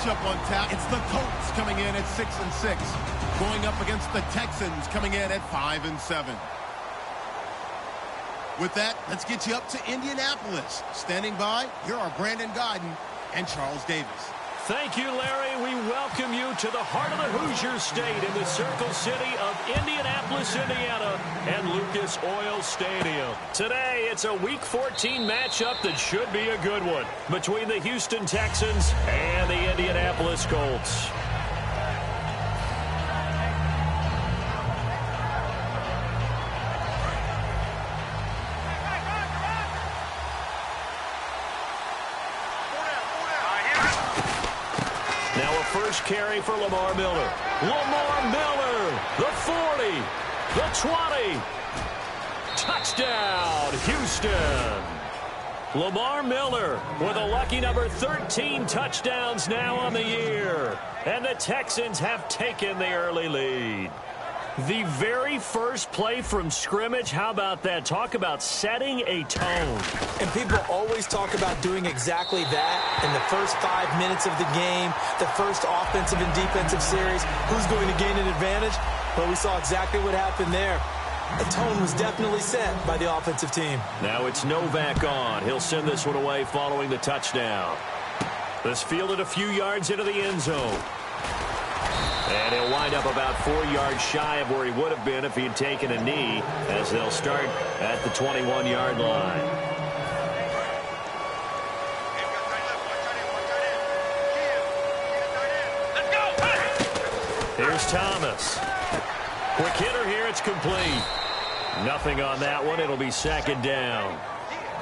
matchup on tap. It's the Colts coming in at 6-6, going up against the Texans coming in at 5-7. With that, let's get you up to Indianapolis. Standing by, here are Brandon Godden and Charles Davis. Thank you, Larry. We welcome you to the heart of the Hoosier State in the Circle City of Indianapolis, Indiana, and Lucas Oil Stadium. Today, it's a Week 14 matchup that should be a good one between the Houston Texans and the Indianapolis Colts. First carry for Lamar Miller. Lamar Miller, the 40, the 20. Touchdown, Houston. Lamar Miller with a lucky number 13 touchdowns now on the year. And the Texans have taken the early lead. The very first play from scrimmage, how about that? Talk about setting a tone. And people always talk about doing exactly that in the first 5 minutes of the game, the first offensive and defensive series. Who's going to gain an advantage? Well, we saw exactly what happened there. The tone was definitely set by the offensive team. Now it's Novak on. He'll send this one away following the touchdown. This fielded a few yards into the end zone. And he'll wind up about 4 yards shy of where he would have been if he had taken a knee, as they'll start at the 21-yard line. Here's Thomas. Quick hitter here, it's complete. Nothing on that one, it'll be second down.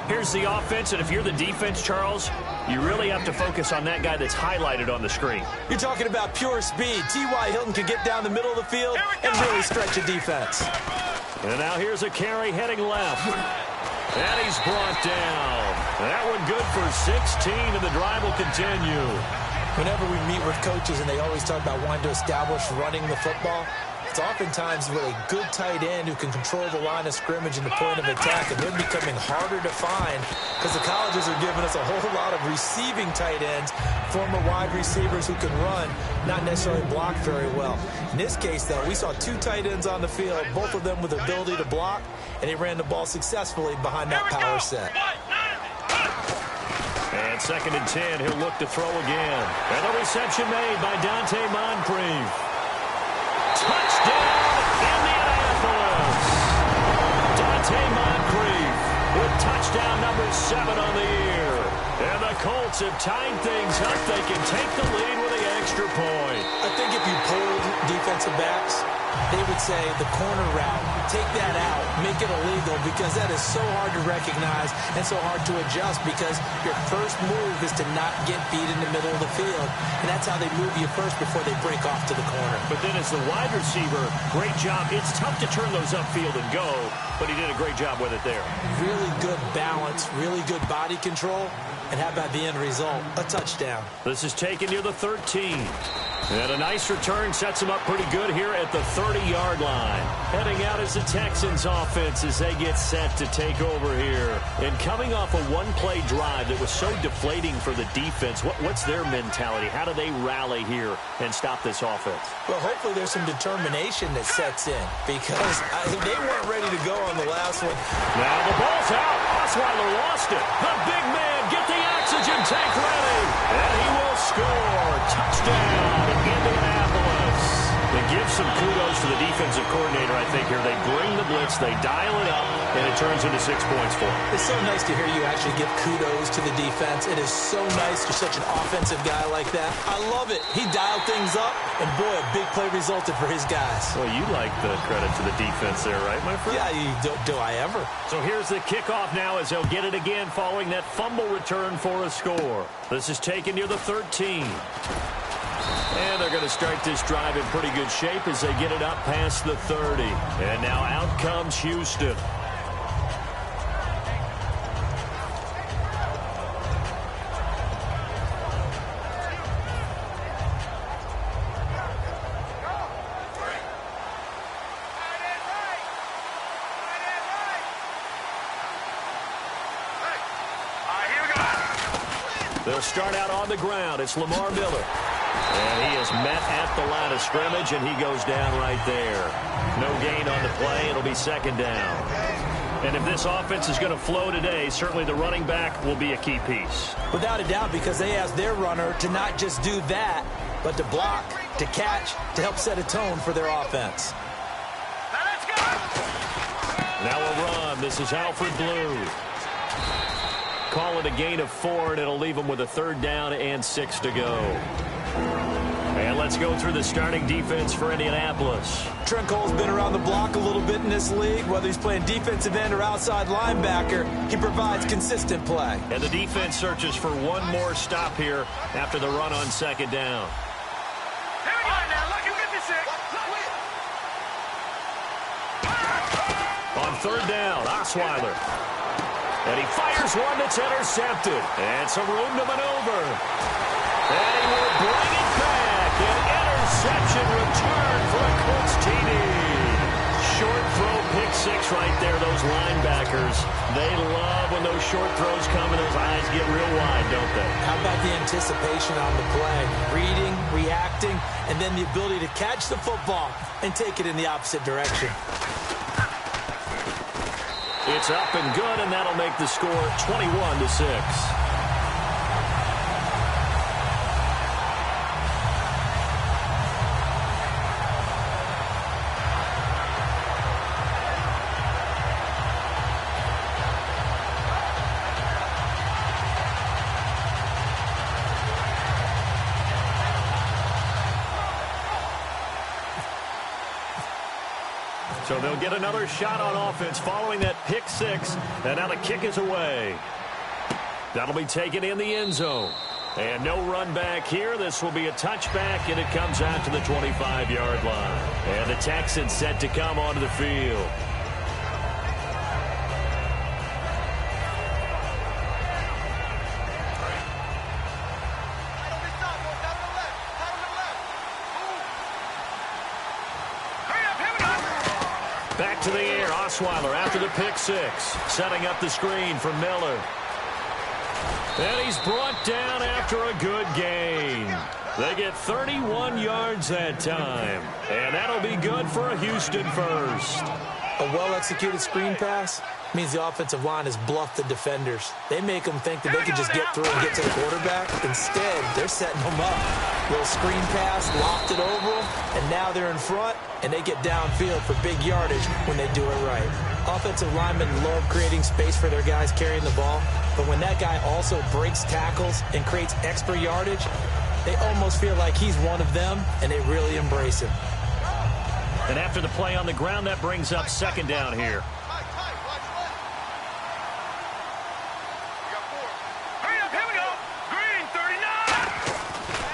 Here's the offense, and if you're the defense, Charles, you really have to focus on that guy that's highlighted on the screen. You're talking about pure speed. T.Y. Hilton can get down the middle of the field and really stretch a defense. And now here's a carry heading left. And he's brought down. That one good for 16, and the drive will continue. Whenever we meet with coaches and they always talk about wanting to establish running the football, it's oftentimes with a good tight end who can control the line of scrimmage and the point of attack, and they're becoming harder to find because the colleges are giving us a whole lot of receiving tight ends, former wide receivers who can run, not necessarily block very well. In this case, though, we saw two tight ends on the field, both of them with the ability to block, and they ran the ball successfully behind that power set. And 2nd and 10, he'll look to throw again. And the reception made by Dante Moncrief. Touchdown, Indianapolis. Dante Moncrief with touchdown number 7 on the year. And the Colts have tied things up. They can take the lead with the extra point. I think if you polled defensive backs, they would say the corner route, take that out, make it illegal, because that is so hard to recognize and so hard to adjust, because your first move is to not get beat in the middle of the field, and that's how they move you first before they break off to the corner. But then as the wide receiver, great job. It's tough to turn those upfield and go, but he did a great job with it there. Really good balance, really good body control, and how about the end result? A touchdown. This is taken near the 13. And a nice return sets him up pretty good here at the 30-yard line. Heading out is the Texans offense as they get set to take over here. And coming off a one-play drive that was so deflating for the defense, what's their mentality? How do they rally here and stop this offense? Well, hopefully there's some determination that sets in, because they weren't ready to go on the last one. Now the ball's out. Osweiler lost it. The big man, get the oxygen tank ready. And he will score. Touchdown, Indianapolis. They give some kudos to the defensive coordinator, I think, here. They bring the blitz, they dial it up, and it turns into 6 points for them. It's so nice to hear you actually give kudos to the defense. It is so nice for such an offensive guy like that. I love it. He dialed things up, and boy, a big play resulted for his guys. Well, you like the credit to the defense there, right, my friend? Yeah, do I ever. So here's the kickoff now as they'll get it again following that fumble return for a score. This is taken near the 13. And they're going to start this drive in pretty good shape as they get it up past the 30. And now out comes Houston. They'll start out on the ground. It's Lamar Miller. And he is met at the line of scrimmage, and he goes down right there. No gain on the play. It'll be second down. And if this offense is going to flow today, certainly the running back will be a key piece. Without a doubt, because they ask their runner to not just do that, but to block, to catch, to help set a tone for their offense. Now a run. This is Alfred Blue. Call it a gain of 4, and it'll leave them with a third down and 6 to go. And let's go through the starting defense for Indianapolis. Trent Cole's been around the block a little bit in this league. Whether he's playing defensive end or outside linebacker, he provides consistent play. And the defense searches for one more stop here after the run on second down. On third down, Osweiler. And he fires one that's intercepted. And some room to maneuver. And he will bring it back. An interception return for a Colts TD. Short throw, pick 6 right there. Those linebackers, they love when those short throws come and those eyes get real wide, don't they? How about the anticipation on the play? Reading, reacting, and then the ability to catch the football and take it in the opposite direction. It's up and good, and that'll make the score 21-6. So they'll get another shot on offense following that pick 6. And now the kick is away. That'll be taken in the end zone. And no run back here. This will be a touchback, and it comes out to the 25-yard line. And the Texans set to come onto the field. Back to the air, Osweiler after the pick 6. Setting up the screen for Miller. And he's brought down after a good gain. They get 31 yards that time. And that'll be good for a Houston first. A well-executed screen pass means the offensive line has bluffed the defenders. They make them think that they can just get through and get to the quarterback. Instead, they're setting them up. Little screen pass, lofted over them, and now they're in front, and they get downfield for big yardage when they do it right. Offensive linemen love creating space for their guys carrying the ball, but when that guy also breaks tackles and creates extra yardage, they almost feel like he's one of them, and they really embrace him. And after the play on the ground, that brings up second down here.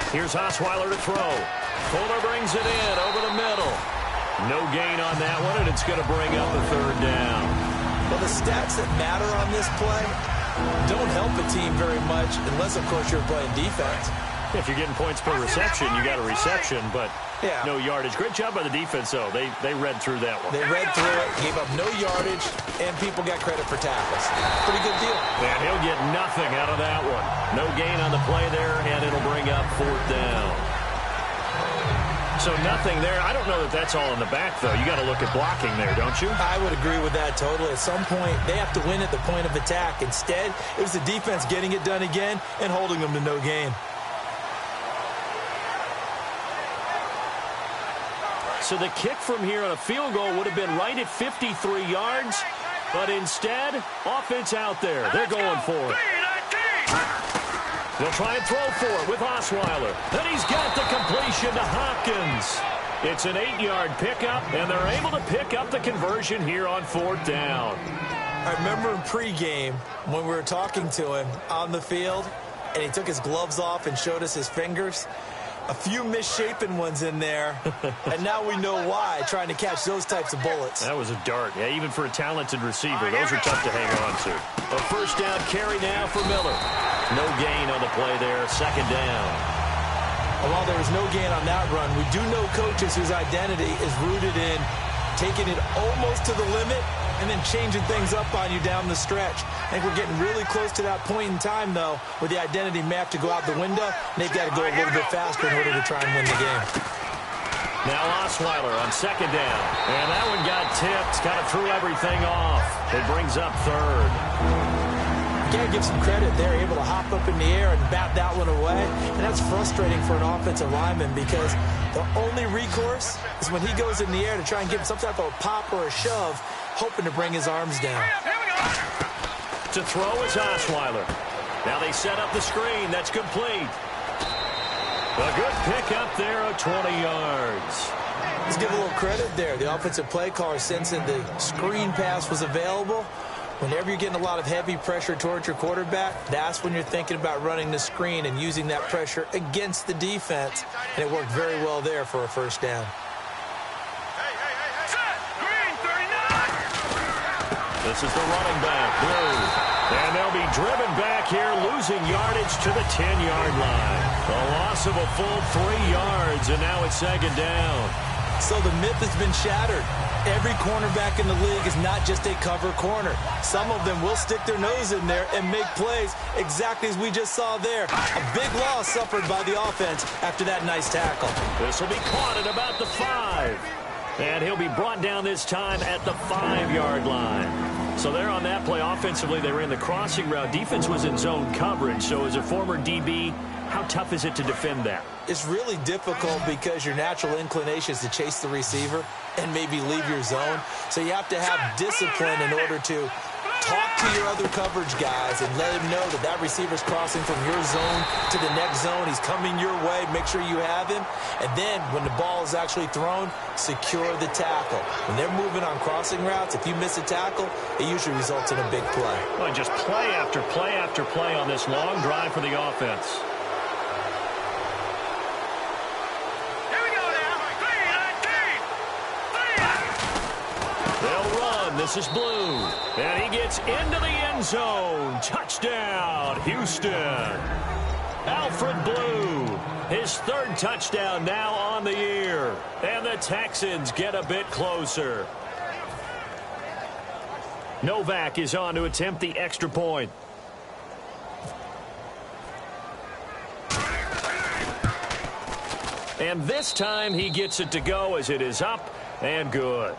Here's Osweiler to throw. Fuller brings it in over the middle. No gain on that one, and it's going to bring up a third down. Well, the stats that matter on this play don't help a team very much unless, of course, you're playing defense. If you're getting points per reception, you got a reception, but no yardage. Great job by the defense, though. They read through that one. They read through it, gave up no yardage, and people got credit for tackles. Pretty good deal. And he'll get nothing out of that one. No gain on the play there, and it'll bring up fourth down. So nothing there. I don't know that that's all in the back, though. You got to look at blocking there, don't you? I would agree with that totally. At some point, they have to win at the point of attack. Instead, it was the defense getting it done again and holding them to no gain. So the kick from here on a field goal would have been right at 53 yards, but instead, offense out there. They're going for it. They'll try and throw for it with Osweiler. Then he's got the completion to Hopkins. It's an 8-yard pickup, and they're able to pick up the conversion here on fourth down. I remember in pregame when we were talking to him on the field, and he took his gloves off and showed us his fingers. A few misshapen ones in there, and now we know why, trying to catch those types of bullets. That was a dart. Yeah, even for a talented receiver, those are tough to hang on to. A first down carry now for Miller. No gain on the play there, second down. And while there was no gain on that run, we do know coaches whose identity is rooted in taking it almost to the limit and then changing things up on you down the stretch. I think we're getting really close to that point in time, though, where the identity may have to go out the window, and they've got to go a little bit faster in order to try and win the game. Now Osweiler on second down. And that one got tipped, kind of threw everything off. It brings up third. You gotta give some credit there, able to hop up in the air and bat that one away. And that's frustrating for an offensive lineman because the only recourse is when he goes in the air to try and give some type of a pop or a shove, hoping to bring his arms down. To throw is Osweiler. Now they set up the screen. That's complete. A good pick up there of 20 yards. Let's give a little credit there. The offensive play caller sensing the screen pass was available. Whenever you're getting a lot of heavy pressure towards your quarterback, that's when you're thinking about running the screen and using that pressure against the defense. And it worked very well there for a first down. This is the running back, Blue. And they'll be driven back here, losing yardage to the 10-yard line. A loss of a full 3 yards, and now it's second down. So the myth has been shattered. Every cornerback in the league is not just a cover corner. Some of them will stick their nose in there and make plays exactly as we just saw there. A big loss suffered by the offense after that nice tackle. This will be caught at about the 5. And he'll be brought down this time at the 5-yard line. So there on that play, offensively, they ran the crossing route. Defense was in zone coverage. So as a former DB, how tough is it to defend that? It's really difficult because your natural inclination is to chase the receiver and maybe leave your zone. So you have to have discipline in order to talk to your other coverage guys and let him know that that receiver's crossing from your zone to the next zone. He's coming your way. Make sure you have him. And then when the ball is actually thrown, secure the tackle. When they're moving on crossing routes, if you miss a tackle, it usually results in a big play. Well, just play after play after play on this long drive for the offense. This is Blue, and he gets into the end zone. Touchdown, Houston. Alfred Blue, his third touchdown now on the year. And the Texans get a bit closer. Novak is on to attempt the extra point. And this time he gets it to go as it is up and good.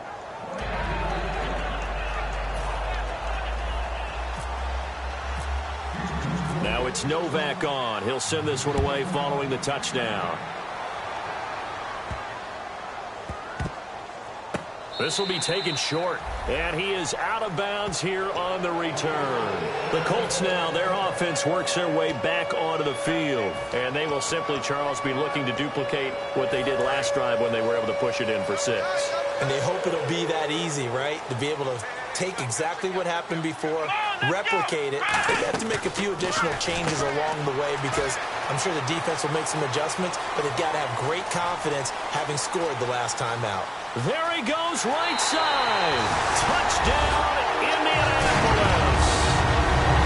Now it's Novak on. He'll send this one away following the touchdown. This will be taken short, and he is out of bounds here on the return. The Colts now, their offense works their way back onto the field, and they will simply, Charles, be looking to duplicate what they did last drive when they were able to push it in for 6. And they hope it'll be that easy, right? To be able to take exactly what happened before, replicate it. They have to make a few additional changes along the way because I'm sure the defense will make some adjustments, but they've got to have great confidence having scored the last time out. There he goes, right side. Touchdown, Indianapolis.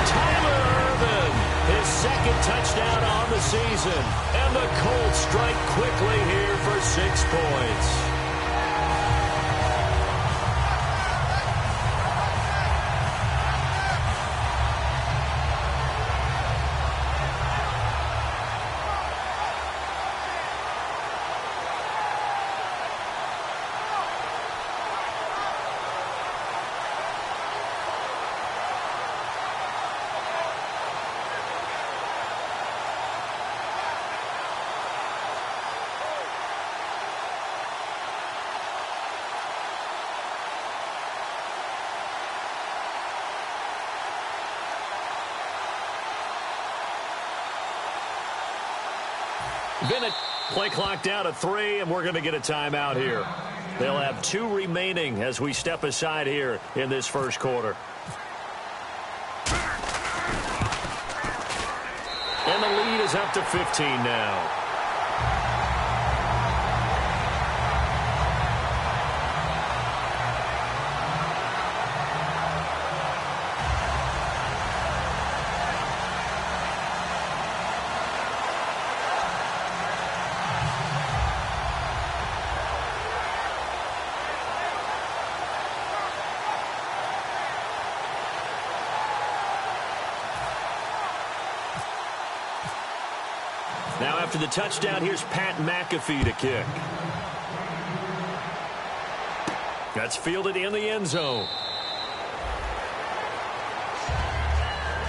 Tyler Ervin, his second touchdown on the season. And the Colts strike quickly here for 6 points. Bennett, play clock down to 3, and we're going to get a timeout here. They'll have 2 remaining as we step aside here in this first quarter. And the lead is up to 15 now. after the touchdown, here's Pat McAfee to kick. That's fielded in the end zone.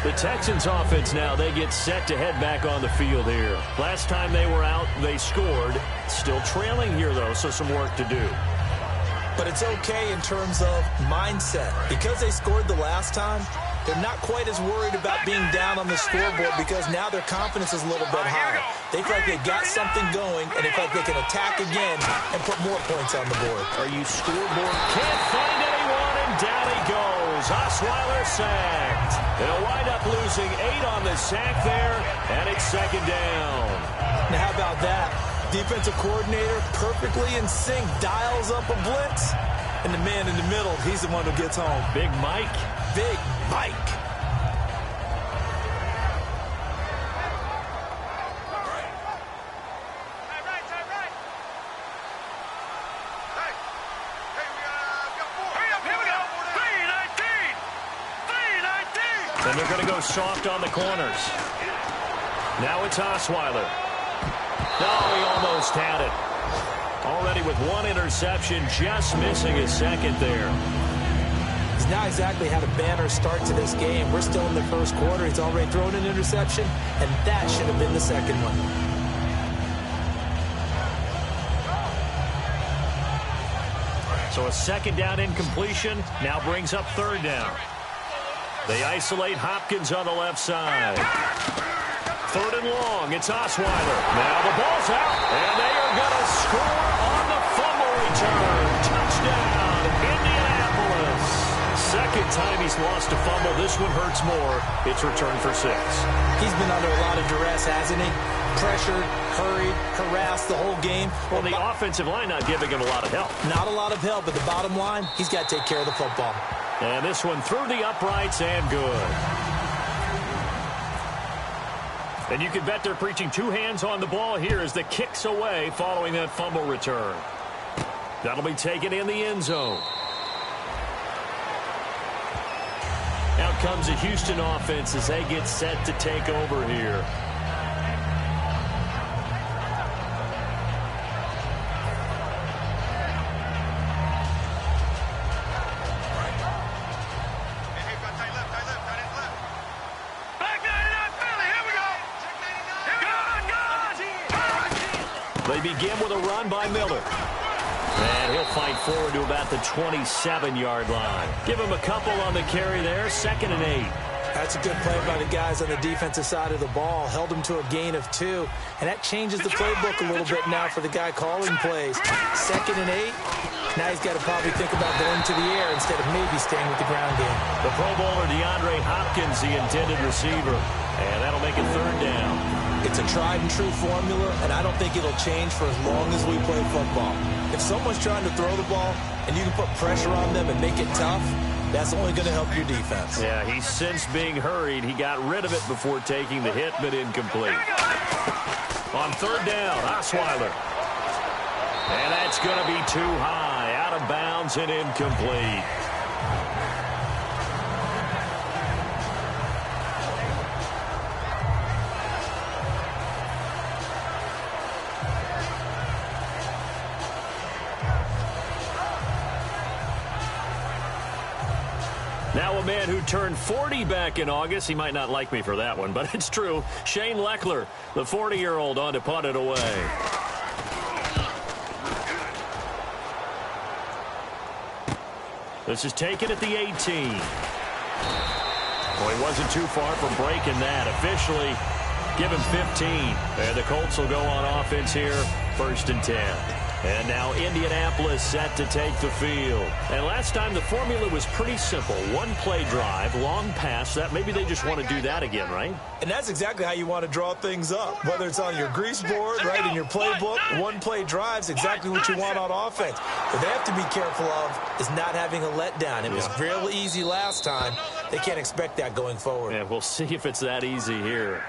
The Texans offense now, they get set to head back on the field here. Last time they were out, they scored. Still trailing here, though, so some work to do. But it's okay in terms of mindset. Because they scored the last time, they're not quite as worried about being down on the scoreboard because now their confidence is a little bit higher. They feel like they've got something going, and they feel like they can attack again and put more points on the board. Are you scoreboard? Can't find anyone, and down he goes. Osweiler sacked. They'll wind up losing 8 on the sack there, and it's second down. Now, how about that? Defensive coordinator perfectly in sync, dials up a blitz, and the man in the middle, he's the one who gets home. Big Mike. Big Mike. And they're going to go soft on the corners. Now it's Osweiler. No, he almost had it. Already with 1 interception, just missing his second there. He's not exactly had a banner start to this game. We're still in the first quarter. He's already thrown an interception, and that should have been the second one. So a second down incompletion now brings up third down. They isolate Hopkins on the left side. Third and long, it's Osweiler. Now the ball's out, and they are going to score on the fumble return. Touchdown, Indianapolis. Second time he's lost a fumble. This one hurts more. It's returned for 6. He's been under a lot of duress, hasn't he? Pressured, hurried, harassed the whole game. Well, the offensive line not giving him a lot of help. Not a lot of help, but the bottom line, he's got to take care of the football. And this one through the uprights and good. And you can bet they're preaching 2 hands on the ball here as the kick's away following that fumble return. That'll be taken in the end zone. Out comes the Houston offense as they get set to take over here. They begin with a run by Miller. And he'll fight forward to about the 27-yard line. Give him a couple on the carry there. 2nd and 8. That's a good play by the guys on the defensive side of the ball. Held him to a gain of 2. And that changes the playbook a little bit now for the guy calling plays. 2nd and 8. Now he's got to probably think about going to the air instead of maybe staying with the ground game. The Pro Bowler DeAndre Hopkins, the intended receiver. And that'll make it third down. It's a tried-and-true formula, and I don't think it'll change for as long as we play football. If someone's trying to throw the ball and you can put pressure on them and make it tough, that's only going to help your defense. Yeah, he's since being hurried. He got rid of it before taking the hit, but incomplete. On third down, Osweiler. And that's going to be too high, out of bounds and incomplete. Now a man who turned 40 back in August. He might not like me for that one, but it's true. Shane Leckler, the 40-year-old, on to punt it away. This is taken at the 18. Well, he wasn't too far from breaking that. Officially, give him 15. And the Colts will go on offense here, 1st and 10. And now Indianapolis set to take the field. And last time the formula was pretty simple. 1-play drive, long pass. That maybe they just want to do that again, right? And that's exactly how you want to draw things up. Whether it's on your grease board, right, in your playbook, 1-play drive's exactly what you want on offense. What they have to be careful of is not having a letdown. It was real easy last time. They can't expect that going forward. Yeah, we'll see if it's that easy here.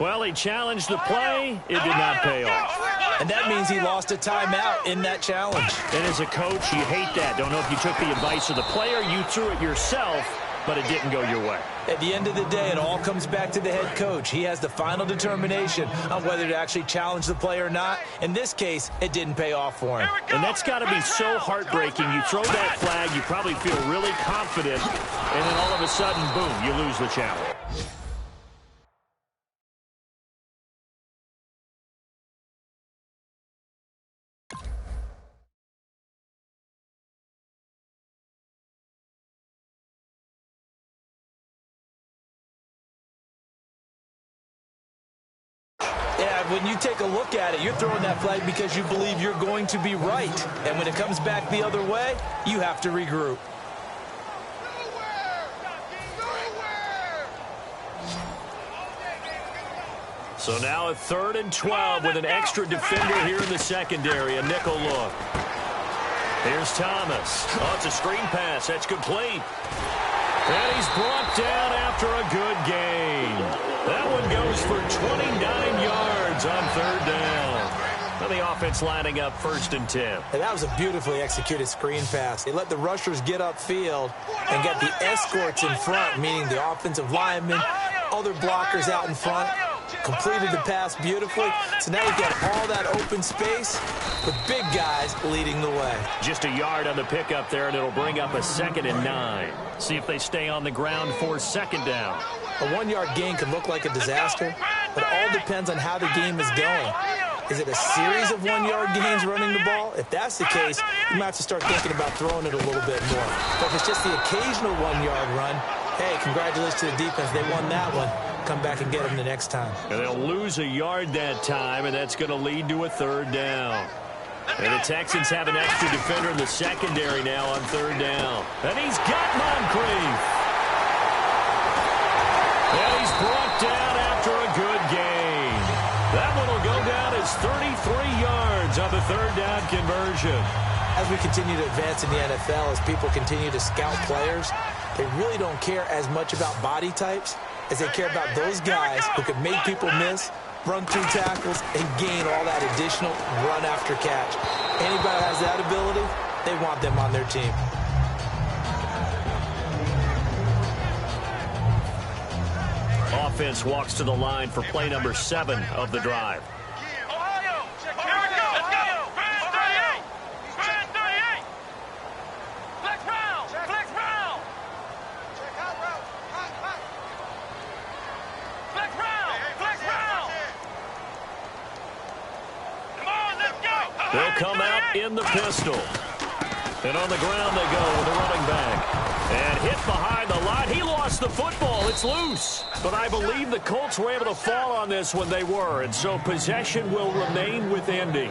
Well, he challenged the play. It did not pay off. And that means he lost a timeout in that challenge. And as a coach, you hate that. Don't know if you took the advice of the player, you threw it yourself, but it didn't go your way. At the end of the day, it all comes back to the head coach. He has the final determination on whether to actually challenge the play or not. In this case, it didn't pay off for him. And that's got to be so heartbreaking. You throw that flag, you probably feel really confident, and then all of a sudden, boom, you lose the challenge. Yeah, when you take a look at it, you're throwing that flag because you believe you're going to be right. And when it comes back the other way, you have to regroup. So now a 3rd and 12 with an extra defender here in the secondary, a nickel look. Here's Thomas. Oh, it's a screen pass. That's complete. And he's brought down after a good gain. That one goes for 29 yards on 3rd down. And the offense lining up 1st and 10. And that was a beautifully executed screen pass. They let the rushers get upfield and get the escorts in front, meaning the offensive linemen, other blockers out in front. Completed the pass beautifully. So now you get all that open space with big guys leading the way. Just a yard on the pickup there, and it'll bring up a 2nd and 9. See if they stay on the ground for 2nd down. A 1-yard gain can look like a disaster, but it all depends on how the game is going. Is it a series of 1-yard gains running the ball? If that's the case, you might have to start thinking about throwing it a little bit more. But if it's just the occasional 1-yard run, hey, congratulations to the defense. They won that one. Come back and get them the next time. And they'll lose a yard that time, and that's going to lead to a 3rd down. And the Texans have an extra defender in the secondary now on 3rd down. And he's got Moncrief. And he's brought down after a good gain. That one will go down as 33 yards on the 3rd down conversion. As we continue to advance in the NFL, as people continue to scout players, they really don't care as much about body types as they care about those guys who can make people miss, run through tackles, and gain all that additional run after catch. Anybody who has that ability, they want them on their team. Offense walks to the line for play number 7 of the drive. They'll come out in the pistol. And on the ground they go with the running back. And hit behind the line. He lost the football. It's loose. But I believe the Colts were able to fall on this when they were. And so possession will remain with Indy.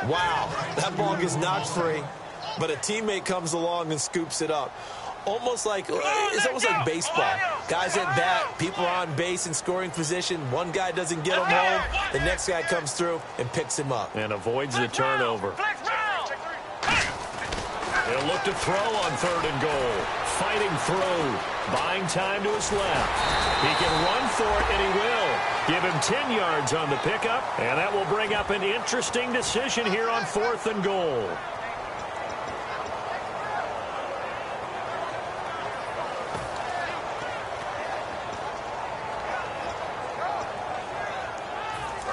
Wow, that ball gets knocked free, but a teammate comes along and scoops it up. It's almost like baseball. Guys at bat, people are on base in scoring position. One guy doesn't get him home. The next guy comes through and picks him up. And avoids the turnover. He'll look to throw on 3rd and goal. Fighting through. Buying time to his left. He can run for it, and he will. Give him 10 yards on the pickup. And that will bring up an interesting decision here on 4th and goal.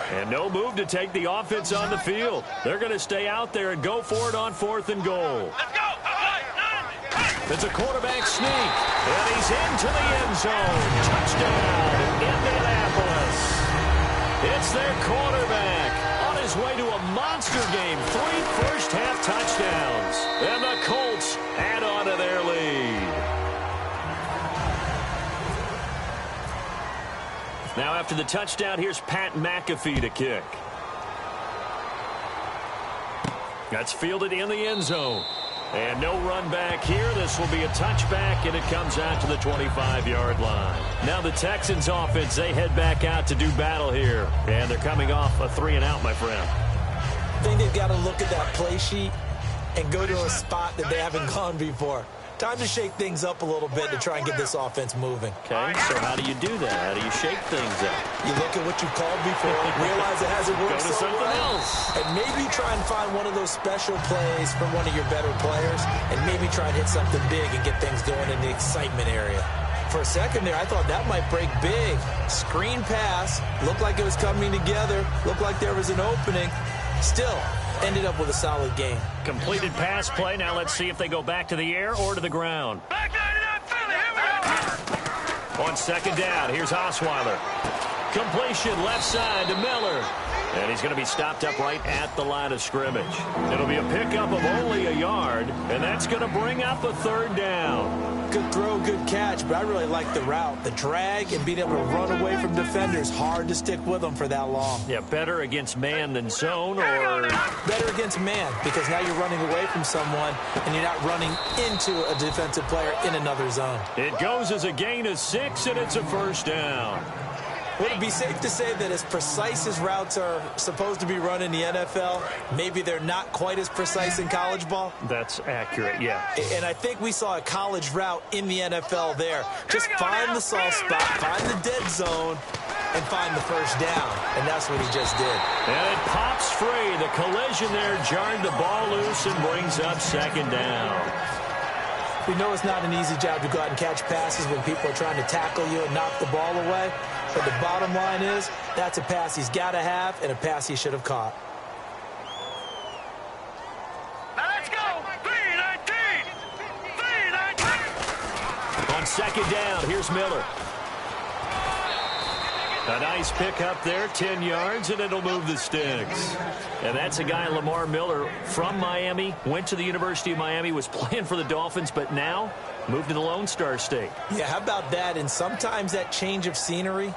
And no move to take the offense on the field. They're going to stay out there and go for it on 4th and goal. It's a quarterback sneak. And he's into the end zone. Touchdown, Indianapolis. It's their quarterback on his way to a monster game. 3 first-half touchdowns. And the Colts add on to their lead. Now after the touchdown, here's Pat McAfee to kick. That's fielded in the end zone. And no run back here. This will be a touchback, and it comes out to the 25-yard line. Now the Texans offense, they head back out to do battle here. And they're coming off a 3-and-out, my friend. I think they've got to look at that play sheet and go to a spot that they haven't gone before. Time to shake things up a little bit to try and get this offense moving. Okay, so how do you do that? How do you shake things up? You look at what you called before, realize it hasn't worked Go to so something well, else. and maybe try and find one of those special plays from one of your better players, and maybe try and hit something big and get things going in the excitement area. For a second there, I thought that might break big. Screen pass, looked like it was coming together, looked like there was an opening. Still, ended up with a solid game. Completed pass play. Now let's see if they go back to the air or to the ground. On second down, here's Osweiler. Completion left side to Miller. And he's going to be stopped up right at the line of scrimmage. It'll be a pickup of only a yard, and that's going to bring up a third down. Good throw, good catch, but I really like the route. The drag and being able to run away from defenders. Hard to stick with them for that long. Yeah, better against man than zone, or better against man, because now you're running away from someone and you're not running into a defensive player in another zone. It goes as a gain of 6, and it's a first down. Would it be safe to say that as precise as routes are supposed to be run in the NFL, maybe they're not quite as precise in college ball? That's accurate, yeah. And I think we saw a college route in the NFL there. Just find the soft spot, find the dead zone, and find the first down. And that's what he just did. And it pops free. The collision there jarred the ball loose and brings up second down. We know it's not an easy job to go out and catch passes when people are trying to tackle you and knock the ball away. But the bottom line is, that's a pass he's got to have and a pass he should have caught. Now let's go. 3-19. 3-19. On second down, here's Miller. A nice pickup there, 10 yards, and it'll move the sticks. And that's a guy, Lamar Miller, from Miami, went to the University of Miami, was playing for the Dolphins, but now moved to the Lone Star State. Yeah, how about that? And sometimes that change of scenery,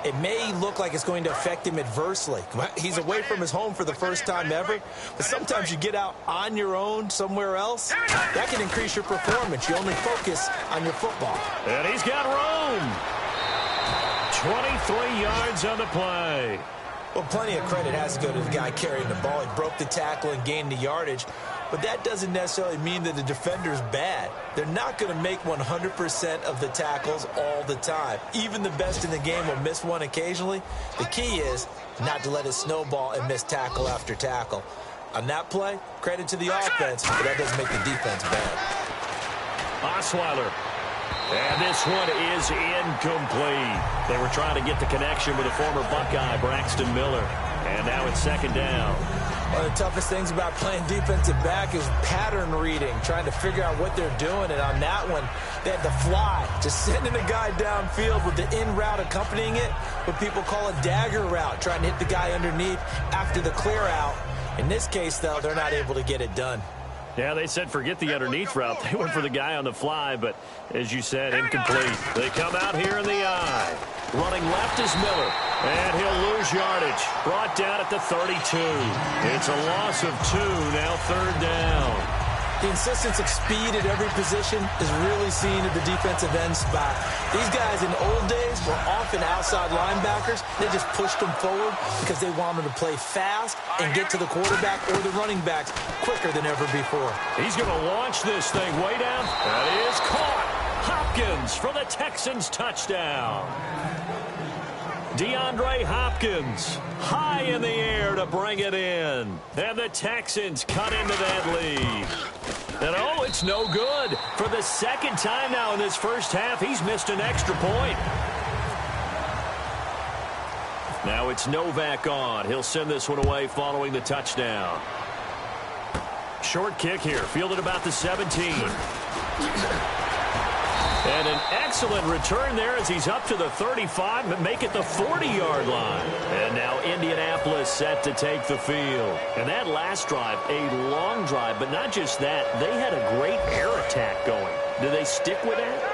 it may look like it's going to affect him adversely. He's away from his home for the first time ever, but sometimes you get out on your own somewhere else, that can increase your performance. You only focus on your football. And he's got room. 23 yards on the play. Well, plenty of credit has to go to the guy carrying the ball. He broke the tackle and gained the yardage. But that doesn't necessarily mean that the defender's bad. They're not going to make 100% of the tackles all the time. Even the best in the game will miss one occasionally. The key is not to let it snowball and miss tackle after tackle. On that play, credit to the offense, but that doesn't make the defense bad. Osweiler. And this one is incomplete. They were trying to get the connection with the former Buckeye, Braxton Miller. And now it's second down. One of the toughest things about playing defensive back is pattern reading, trying to figure out what they're doing. And on that one, they had to fly, just sending a guy downfield with the in route accompanying it, what people call a dagger route, trying to hit the guy underneath after the clear out. In this case, though, they're not able to get it done. Yeah, they said forget the underneath route. They went for the guy on the fly, but as you said, incomplete. They come out here in the eye. Running left is Miller, and he'll lose yardage. Brought down at the 32. It's a loss of 2, now third down. The insistence of speed at every position is really seen at the defensive end spot. These guys in old days were often outside linebackers. They just pushed them forward because they wanted to play fast and get to the quarterback or the running backs quicker than ever before. He's going to launch this thing way down. That is caught. Hopkins for the Texans touchdown. DeAndre Hopkins high in the air to bring it in. And the Texans cut into that lead. And oh, it's no good. For the second time now in this first half, he's missed an extra point. Now it's Novak on. He'll send this one away following the touchdown. Short kick here, fielded about the 17. And an excellent return there as he's up to the 35, but make it the 40-yard line. And now Indianapolis set to take the field. And that last drive, a long drive, but not just that, they had a great air attack going. Do they stick with that?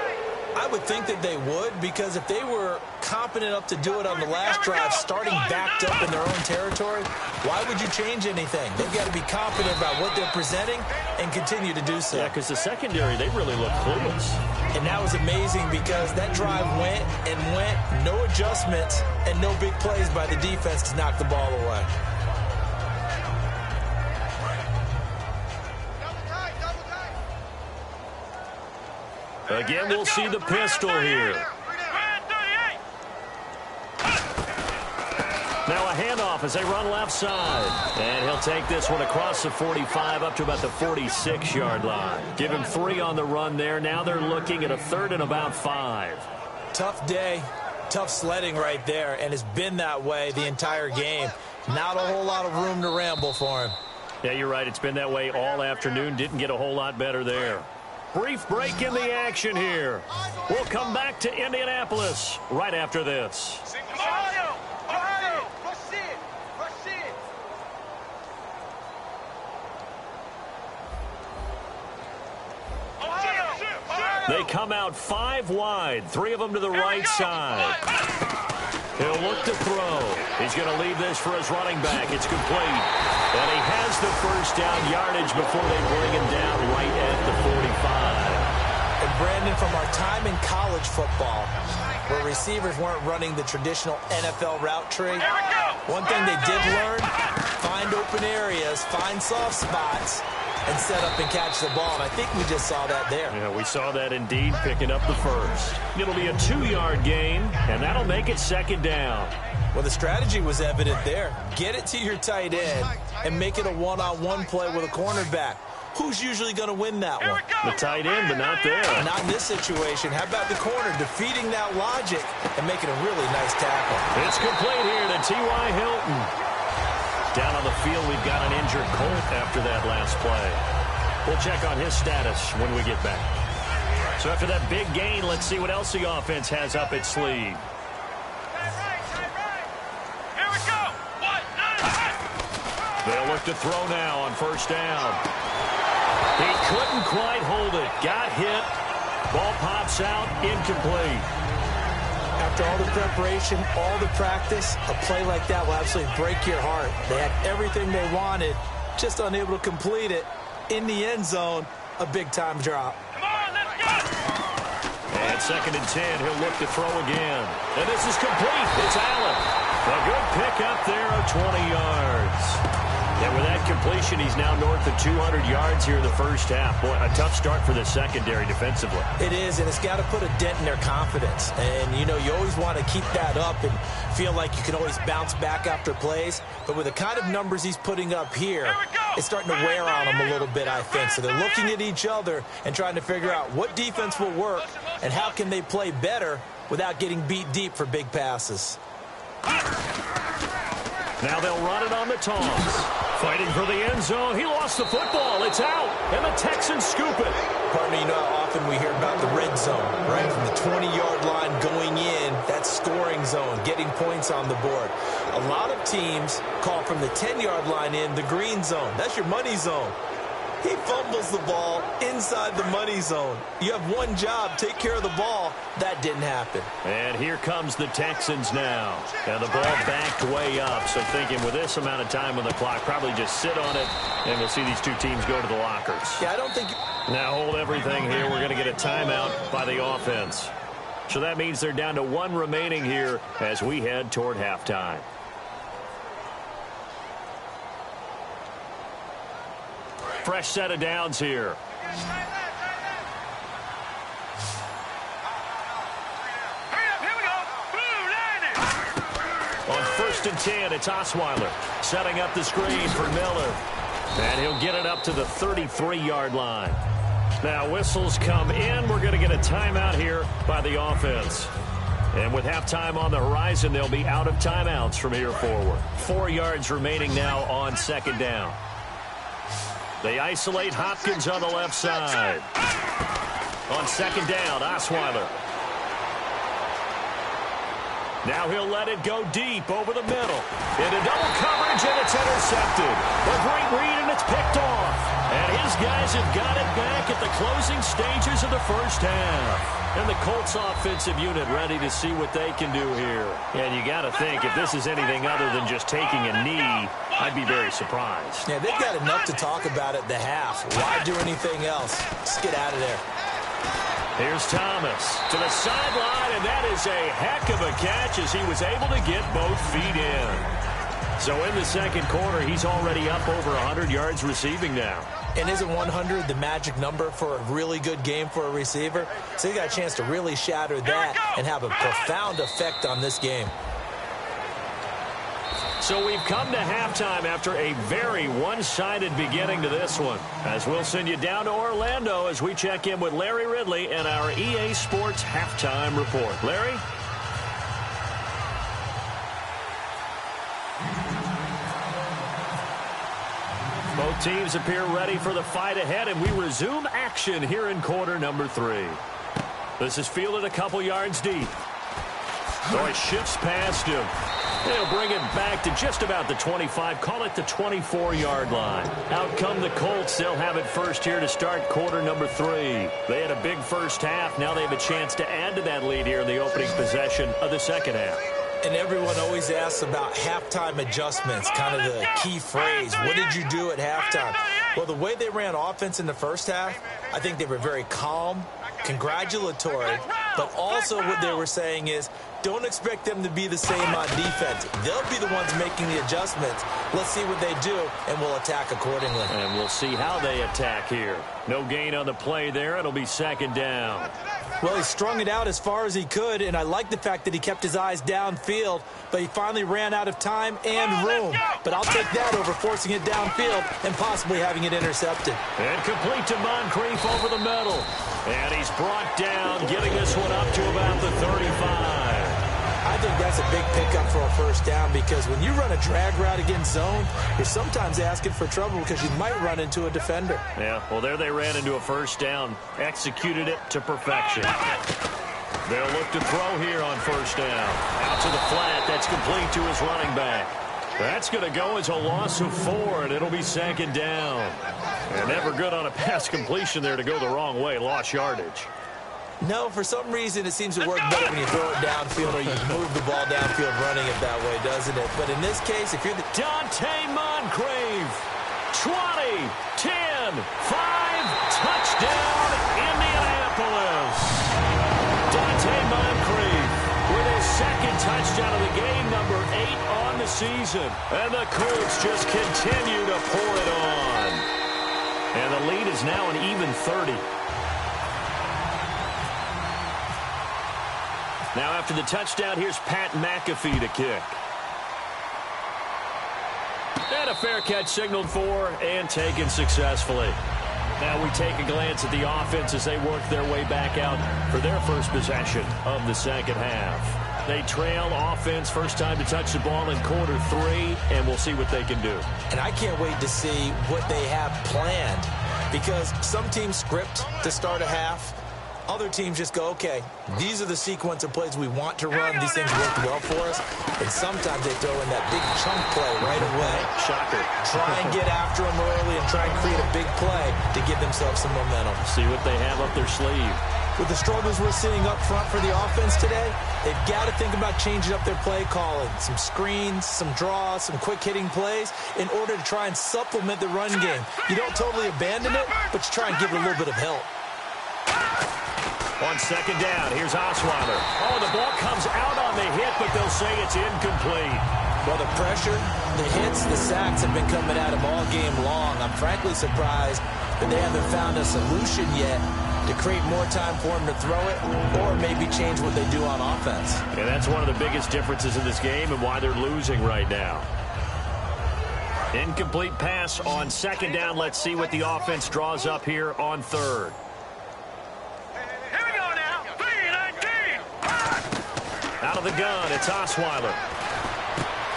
I would think that they would, because if they were competent enough to do it on the last drive, starting backed up in their own territory, why would you change anything? They've got to be confident about what they're presenting and continue to do so. Yeah, because the secondary, they really look clueless. And that was amazing because that drive went and went, no adjustments and no big plays by the defense to knock the ball away. Again, we'll see the pistol here. Now a handoff as they run left side. And he'll take this one across the 45 up to about the 46-yard line. Give him 3 on the run there. Now they're looking at a 3rd and about 5. Tough day, tough sledding right there, and it's been that way the entire game. Not a whole lot of room to ramble for him. Yeah, you're right. It's been that way all afternoon. Didn't get a whole lot better there. Brief break in the action here. We'll come back to Indianapolis right after this. They come out 5 wide, 3 of them to the right side. He'll look to throw. He's going to leave this for his running back. It's complete. And he has the first down yardage before they bring him down right at the 45. And Brandon, from our time in college football, where receivers weren't running the traditional NFL route tree, one thing they did learn, find open areas, find soft spots, and set up and catch the ball. And I think we just saw that there. Yeah, we saw that indeed, picking up the first. It'll be a 2-yard gain, and that'll make it 2nd down. Well, the strategy was evident there. Get it to your tight end and make it a one-on-one play with a cornerback. Who's usually going to win that one? The tight end, but not there. Not in this situation. How about the corner defeating that logic and making a really nice tackle? It's complete here to T.Y. Hilton. Down on the field, we've got an injured Colt after that last play. We'll check on his status when we get back. So after that big gain, let's see what else the offense has up its sleeve. Here we go. They'll look to throw now on 1st down. He couldn't quite hold it. Got hit. Ball pops out. Incomplete. After all the preparation, all the practice, a play like that will absolutely break your heart. They had everything they wanted, just unable to complete it. In the end zone, a big-time drop. Come on, let's go. And 2nd and 10, he'll look to throw again. And this is complete. It's Allen. A good pick up there of 20 yards. And with that completion, he's now north of 200 yards here in the first half. Boy, a tough start for the secondary defensively. It is, and it's got to put a dent in their confidence. And, you know, you always want to keep that up and feel like you can always bounce back after plays. But with the kind of numbers he's putting up here, it's starting to wear on them a little bit, I think. So they're looking at each other and trying to figure out what defense will work and how can they play better without getting beat deep for big passes. Now they'll run it on the toss. Fighting for the end zone. He lost the football. It's out. And the Texans scoop it. Partner, you know how often we hear about the red zone, right? From the 20-yard line going in, that scoring zone, getting points on the board. A lot of teams call from the 10-yard line in the green zone. That's your money zone. He fumbles the ball inside the money zone. You have one job, take care of the ball. That didn't happen. And here comes the Texans now. And the ball backed way up. So thinking with this amount of time on the clock, probably just sit on it, and we'll see these two teams go to the lockers. Yeah, I don't think... Now hold everything here. We're going to get a timeout by the offense. So that means they're down to 1 remaining here as we head toward halftime. Fresh set of downs here. On 1st and 10, it's Osweiler setting up the screen for Miller. And he'll get it up to the 33-yard line. Now whistles come in. We're going to get a timeout here by the offense. And with halftime on the horizon, they'll be out of timeouts from here forward. 4 yards remaining now on 2nd down. They isolate Hopkins on the left side. On 2nd down, Osweiler. Now he'll let it go deep over the middle. Into double coverage, and it's intercepted. A great read, and it's picked off. And his guys have got it back at the closing stages of the first half. And the Colts offensive unit ready to see what they can do here. And you got to think, if this is anything other than just taking a knee, I'd be very surprised. Yeah, they've got enough to talk about at the half. Why do anything else? Just get out of there. Here's Thomas to the sideline, and that is a heck of a catch as he was able to get both feet in. So in the second quarter, he's already up over 100 yards receiving now. And isn't 100 the magic number for a really good game for a receiver? So he got a chance to really shatter that and have a profound effect on this game. So we've come to halftime after a very one-sided beginning to this one. As we'll send you down to Orlando as we check in with Larry Ridley and our EA Sports Halftime Report. Larry? Both teams appear ready for the fight ahead, and we resume action here in quarter number 3. This is fielded a couple yards deep. So he shifts past him. They'll bring it back to just about the 25, call it the 24-yard line. Out come the Colts. They'll have it first here to start quarter number 3. They had a big first half. Now they have a chance to add to that lead here in the opening possession of the second half. And everyone always asks about halftime adjustments, kind of the key phrase. What did you do at halftime? Well, the way they ran offense in the first half, I think they were very calm, congratulatory, but also what they were saying is, don't expect them to be the same on defense. They'll be the ones making the adjustments. Let's see what they do, and we'll attack accordingly. And we'll see how they attack here. No gain on the play there. It'll be second down. Well, he strung it out as far as he could, and I like the fact that he kept his eyes downfield, but he finally ran out of time and room. But I'll take that over forcing it downfield and possibly having it intercepted. And complete to Moncrief over the middle. And he's brought down, getting this one up to about the 35. I think that's a big pickup for a first down because when you run a drag route against zone, you're sometimes asking for trouble because you might run into a defender. Yeah, well, there they ran into a first down, executed it to perfection. They'll look to throw here on first down. Out to the flat, that's complete to his running back. That's going to go as a loss of 4, and it'll be second down. And never good on a pass completion there to go the wrong way, lost yardage. No, for some reason it seems to work better when you throw it downfield or you move the ball downfield running it that way, doesn't it? But in this case, if you're the... Dante Moncrief, 20, 10, 5, touchdown, Indianapolis. Dante Moncrief with his second touchdown of the game, number 8 on the season. And the Colts just continue to pour it on. And the lead is now an even 30. Now after the touchdown, here's Pat McAfee to kick. And a fair catch signaled for and taken successfully. Now we take a glance at the offense as they work their way back out for their first possession of the second half. They trail offense, first time to touch the ball in quarter 3, and we'll see what they can do. And I can't wait to see what they have planned because some teams script to start a half. Other teams just go, okay, these are the sequence of plays we want to run. These things worked well for us. And sometimes they throw in that big chunk play right away. Shocker. Try and get after them early and try and create a big play to give themselves some momentum. See what they have up their sleeve. With the struggles we're seeing up front for the offense today, they've got to think about changing up their play calling. Some screens, some draws, some quick-hitting plays in order to try and supplement the run game. You don't totally abandon it, but you try and give it a little bit of help. On second down, here's Osweiler. Oh, the ball comes out on the hit, but they'll say it's incomplete. Well, the pressure, the hits, the sacks have been coming at him all game long. I'm frankly surprised that they haven't found a solution yet to create more time for him to throw it or maybe change what they do on offense. And that's one of the biggest differences in this game and why they're losing right now. Incomplete pass on second down. Let's see what the offense draws up here on third. Out of the gun, it's Osweiler.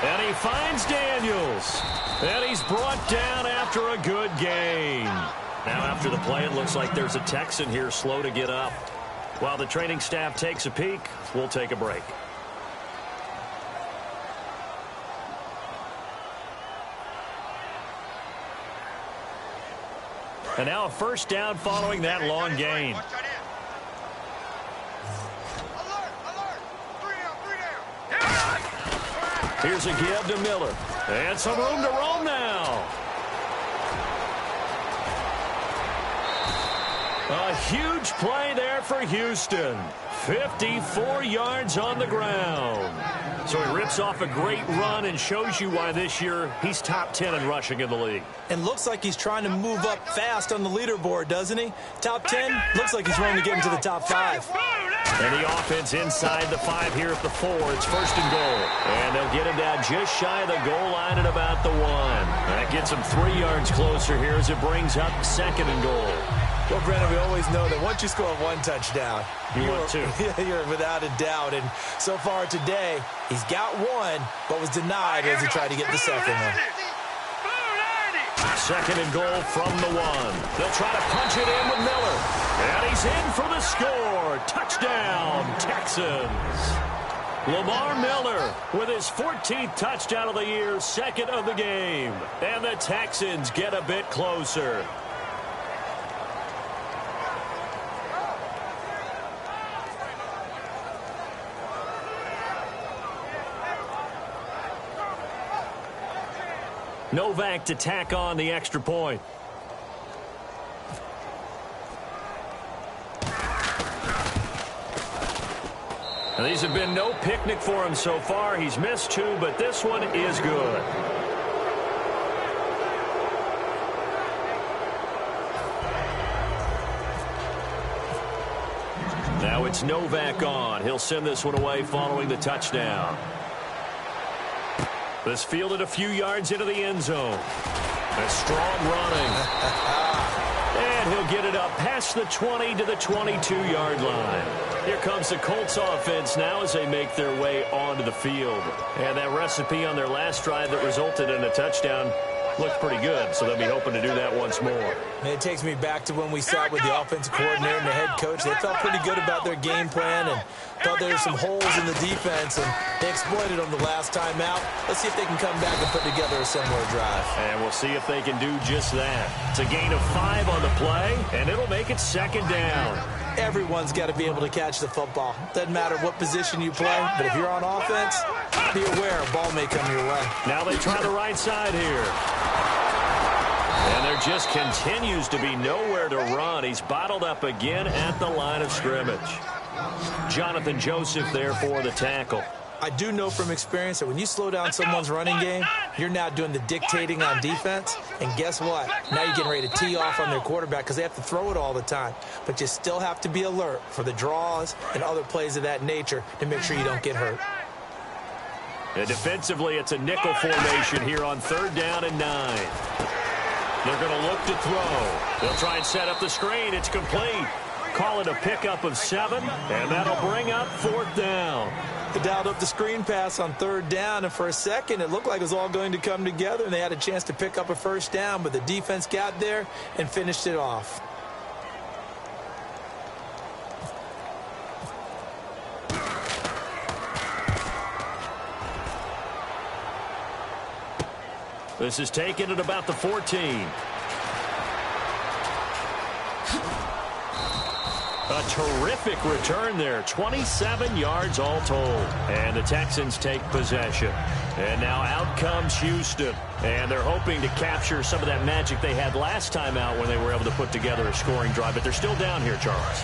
And he finds Daniels. And he's brought down after a good gain. Now after the play, it looks like there's a Texan here slow to get up. While the training staff takes a peek, we'll take a break. And now a first down following that long gain. Here's a give to Miller. And some room to roam now. A huge play there for Houston. 54 yards on the ground. So he rips off a great run and shows you why this year he's top 10 in rushing in the league. And looks like he's trying to move up fast on the leaderboard, doesn't he? Top 10, looks like he's running to get into the top 5. And the offense inside the 5 here at the 4. It's first and goal. And they'll get him down just shy of the goal line at about the 1. That gets him 3 yards closer here as it brings up second and goal. Well, Brennan, we always know that once you score 1 touchdown, you're without a doubt. And so far today, he's got 1, but was denied as he tried to get the second one. Second and goal from the 1. They'll try to punch it in with Miller. And he's in for the score. Touchdown, Texans. Lamar Miller with his 14th touchdown of the year, second of the game. And the Texans get a bit closer. Novak to tack on the extra point. Now, these have been no picnic for him so far. He's missed 2, but this one is good. Now it's Novak on. He'll send this one away following the touchdown. This fielded a few yards into the end zone. A strong running. And he'll get it up past the 20 to the 22-yard line. Here comes the Colts offense now as they make their way onto the field. And that recipe on their last drive that resulted in a touchdown looked pretty good, so they'll be hoping to do that once more. And it takes me back to when we sat with the offensive coordinator and the head coach. They felt pretty good about their game plan and thought there were some holes in the defense, and they exploited them the last time out. Let's see if they can come back and put together a similar drive. And we'll see if they can do just that. It's a gain of 5 on the play, and it'll make it second down. Everyone's got to be able to catch the football. Doesn't matter what position you play, but if you're on offense, be aware a ball may come your way. Now they try the right side here. And there just continues to be nowhere to run. He's bottled up again at the line of scrimmage. Jonathan Joseph there for the tackle. I do know from experience that when you slow down someone's running game, you're now doing the dictating on defense. And guess what? Now you're getting ready to tee off on their quarterback because they have to throw it all the time. But you still have to be alert for the draws and other plays of that nature to make sure you don't get hurt. And defensively, it's a nickel formation here on 3rd down and 9. They're going to look to throw. They'll try and set up the screen. It's complete. Call it a pickup of 7, and that'll bring up 4th down. They dialed up the screen pass on 3rd down, and for a second it looked like it was all going to come together, and they had a chance to pick up a 1st down, but the defense got there and finished it off. This is taken at about the 14. A terrific return there. 27 yards all told. And the Texans take possession. And now out comes Houston. And they're hoping to capture some of that magic they had last time out when they were able to put together a scoring drive. But they're still down here, Charles.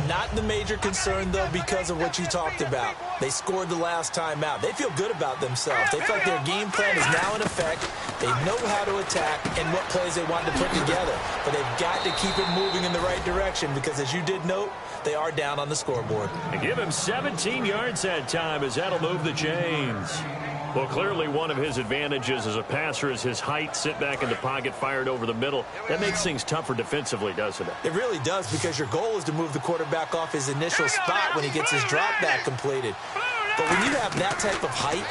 Not the major concern, though, because of what you talked about. They scored the last time out. They feel good about themselves. They feel like their game plan is now in effect. They know how to attack and what plays they want to put together. But they've got to keep it moving in the right direction because, as you did note, they are down on the scoreboard. And give him 17 yards that time as that'll move the chains. Well, clearly one of his advantages as a passer is his height, sit back in the pocket, fired over the middle. That makes things tougher defensively, doesn't it? It really does, because your goal is to move the quarterback off his initial spot when he gets his drop back completed. But when you have that type of height,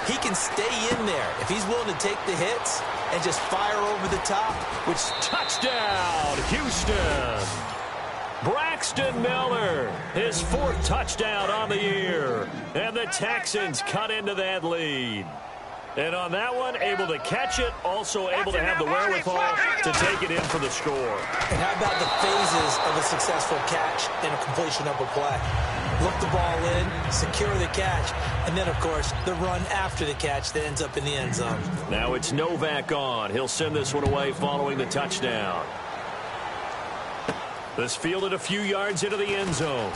he can stay in there if he's willing to take the hits and just fire over the top. Which touchdown, Houston! Braxton Miller, his 4th touchdown on the year. And the Texans cut into that lead. And on that one, able to catch it, also able to have the wherewithal to take it in for the score. And how about the phases of a successful catch and a completion of a play? Look the ball in, secure the catch, and then, of course, the run after the catch that ends up in the end zone. Now it's Novak on. He'll send this one away following the touchdown. This fielded a few yards into the end zone.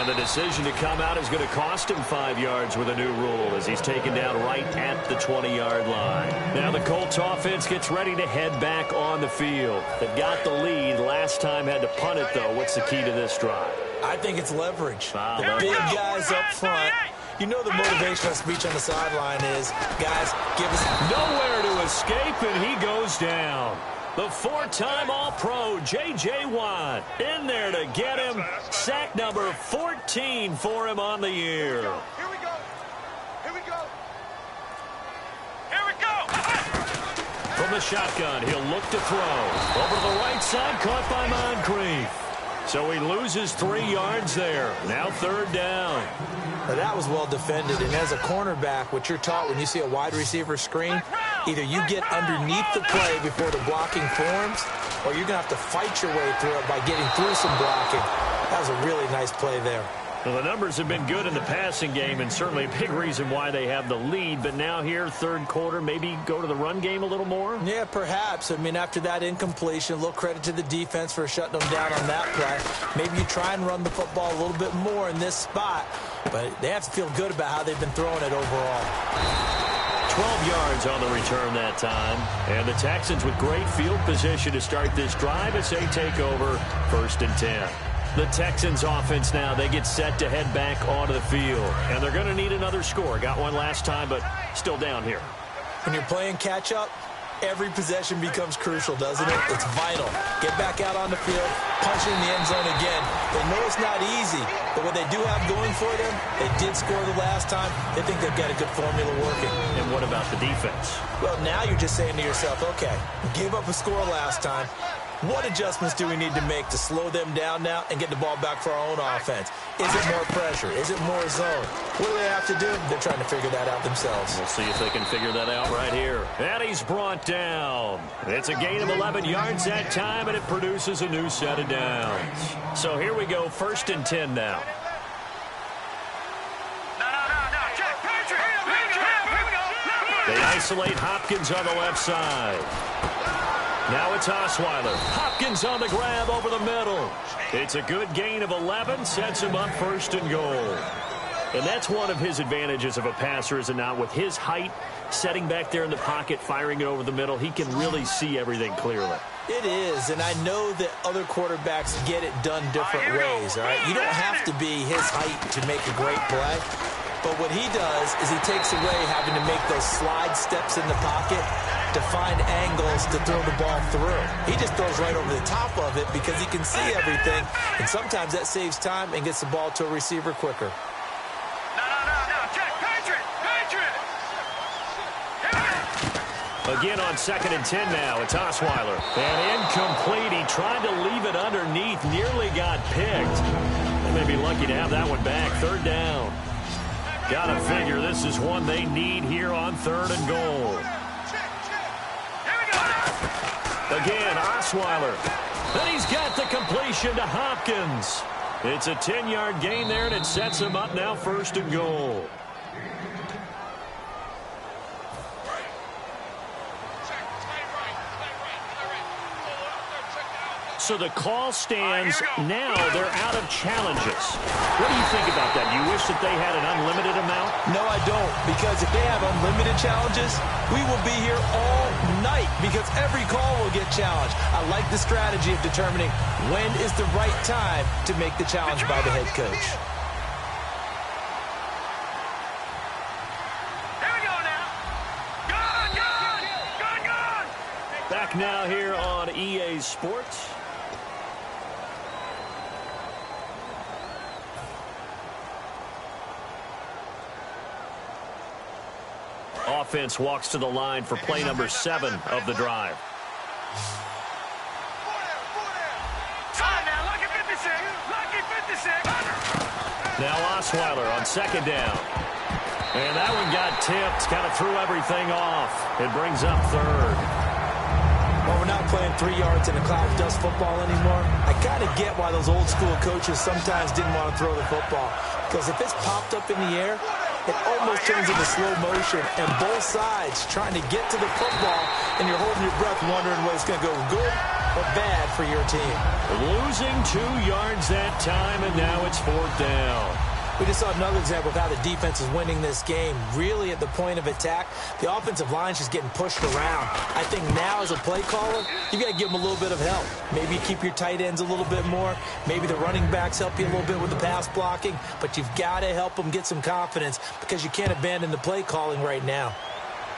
And the decision to come out is going to cost him 5 yards with a new rule as he's taken down right at the 20-yard line. Now the Colts offense gets ready to head back on the field. They've got the lead. Last time had to punt it, though. What's the key to this drive? I think it's leverage. Wow, The big guys up front. You know the motivational speech on the sideline is, guys, give us nowhere to escape, and he goes down. The four-time All-Pro, J.J. Watt, in there to get him. Sack number 14 for him on the year. Here we go. Here we go. Here we go. From the shotgun, he'll look to throw. Over to the right side, caught by Moncrief. So he loses 3 yards there. Now third down. Now that was well defended, and as a cornerback, what you're taught when you see a wide receiver screen, either you get underneath the play before the blocking forms, or you're going to have to fight your way through it by getting through some blocking. That was a really nice play there. Well, the numbers have been good in the passing game, and certainly a big reason why they have the lead. But now here, third quarter, maybe go to the run game a little more? Yeah, perhaps. I mean, after that incompletion, a little credit to the defense for shutting them down on that play. Maybe you try and run the football a little bit more in this spot, but they have to feel good about how they've been throwing it overall. 12 yards on the return that time. And the Texans with great field position to start this drive as they take over 1st and 10. The Texans offense now, they get set to head back onto the field. And they're going to need another score. Got one last time, but still down here. When you're playing catch-up, every possession becomes crucial, doesn't it? It's vital. Get back out on the field, punch it in the end zone again. They know it's not easy, but what they do have going for them, they did score the last time. They think they've got a good formula working. And what about the defense? Well, now you're just saying to yourself, okay, gave up a score last time. What adjustments do we need to make to slow them down now and get the ball back for our own offense? Is it more pressure? Is it more zone? What do they have to do? They're trying to figure that out themselves. We'll see if they can figure that out right here. And he's brought down. It's a gain of 11 yards that time, and it produces a new set of downs. So here we go, 1st and 10 now. They isolate Hopkins on the left side. Now it's Osweiler. Hopkins on the grab over the middle. It's a good gain of 11. Sets him up 1st and goal. And that's one of his advantages of a passer, is it not? With his height, setting back there in the pocket, firing it over the middle, he can really see everything clearly. It is, and I know that other quarterbacks get it done different ways, all right? You don't have to be his height to make a great play. But what he does is he takes away having to make those slide steps in the pocket to find angles to throw the ball through. He just throws right over the top of it because he can see everything, and sometimes that saves time and gets the ball to a receiver quicker. Again on 2nd and 10 now. It's Osweiler. And incomplete. He tried to leave it underneath. Nearly got picked. They may be lucky to have that one back. 3rd down. Gotta figure this is one they need here on 3rd and goal. Again, Osweiler. And he's got the completion to Hopkins. It's a 10-yard gain there, and it sets him up now 1st and goal. So the call stands. Now they're out of challenges. What do you think about that? You wish that they had an unlimited amount? No, I don't, because if they have unlimited challenges, we will be here all night because every call will get challenged. I like the strategy of determining when is the right time to make the challenge by the head coach. Back now here on EA Sports. Offense walks to the line for play number 7 of the drive. Now Osweiler on 2nd down. And that one got tipped. Kind of threw everything off. It brings up 3rd. Well, we're not playing 3 yards in a cloud of dust football anymore. I kind of get why those old school coaches sometimes didn't want to throw the football. Because if it's popped up in the air, it almost turns into slow motion, and both sides trying to get to the football, and you're holding your breath wondering whether it's going to go good or bad for your team. Losing 2 yards that time, and now it's 4th down. We just saw another example of how the defense is winning this game. Really at the point of attack, the offensive line is just getting pushed around. I think now as a play caller, you got to give them a little bit of help. Maybe you keep your tight ends a little bit more. Maybe the running backs help you a little bit with the pass blocking. But you've got to help them get some confidence because you can't abandon the play calling right now.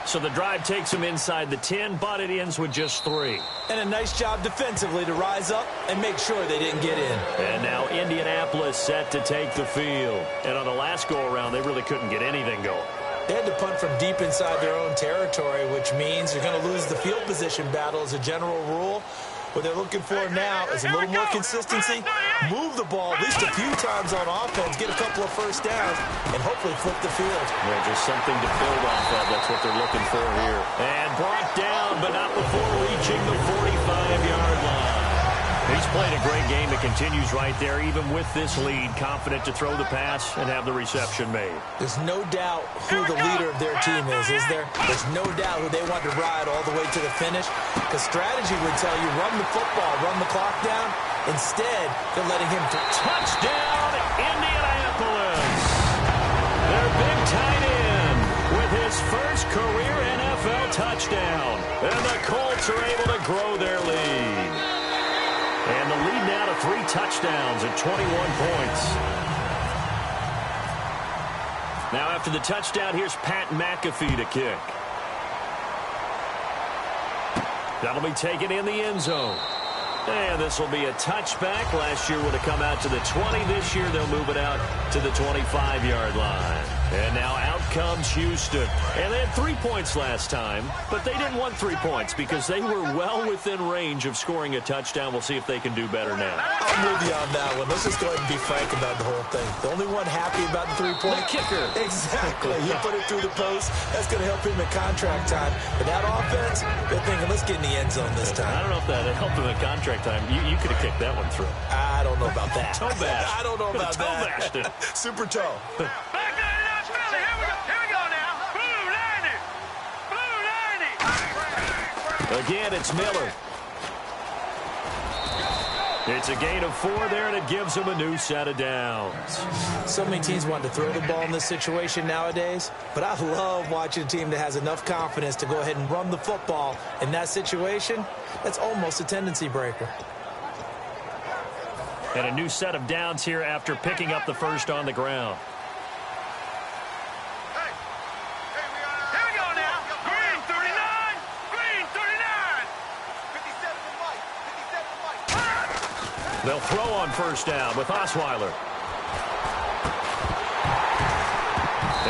So the drive takes them inside the 10, but it ends with just 3. And a nice job defensively to rise up and make sure they didn't get in. And now Indianapolis set to take the field. And on the last go-around, they really couldn't get anything going. They had to punt from deep inside their own territory, which means you're going to lose the field position battle as a general rule. What they're looking for now is a little more consistency, move the ball at least a few times on offense, get a couple of first downs, and hopefully flip the field. Yeah, just something to build off of. That's what they're looking for here. And brought down, but not before reaching the 45-yard line. He's played a great game. It continues right there, even with this lead, confident to throw the pass and have the reception made. There's no doubt who the leader of their team is there? There's no doubt who they want to ride all the way to the finish. Because strategy would tell you, run the football, run the clock down. Instead, they're letting him touchdown, Indianapolis. Their big tight end with his first career NFL touchdown. And the Colts are able to grow their lead. And the lead now to 3 touchdowns at 21 points. Now after the touchdown, here's Pat McAfee to kick. That'll be taken in the end zone. And this will be a touchback. Last year would have come out to the 20. This year they'll move it out to the 25-yard line. And now out comes Houston. And they had 3 points last time, but they didn't want 3 points because they were well within range of scoring a touchdown. We'll see if they can do better now. I'm with you on that one. Let's just go ahead and be frank about the whole thing. The only one happy about the 3-point. The kicker. Exactly. He put it through the post. That's going to help him in contract time. But that offense, they're thinking, let's get in the end zone this time. I don't know if that helped him in contract time. You could have kicked that one through. I don't know about that. Toe bash. I don't know about toe that. Bashed it. Super toe. Back to the nuts, Billy. Here we go now. Blue 90. Blue 90. Again, it's Miller. It's a gain of 4 there, and it gives them a new set of downs. So many teams want to throw the ball in this situation nowadays, but I love watching a team that has enough confidence to go ahead and run the football in that situation. That's almost a tendency breaker. And a new set of downs here after picking up the first on the ground. Here we go now. Green 39. Green 39. 57 to Mike. 57 to Mike. They'll throw on first down with Osweiler.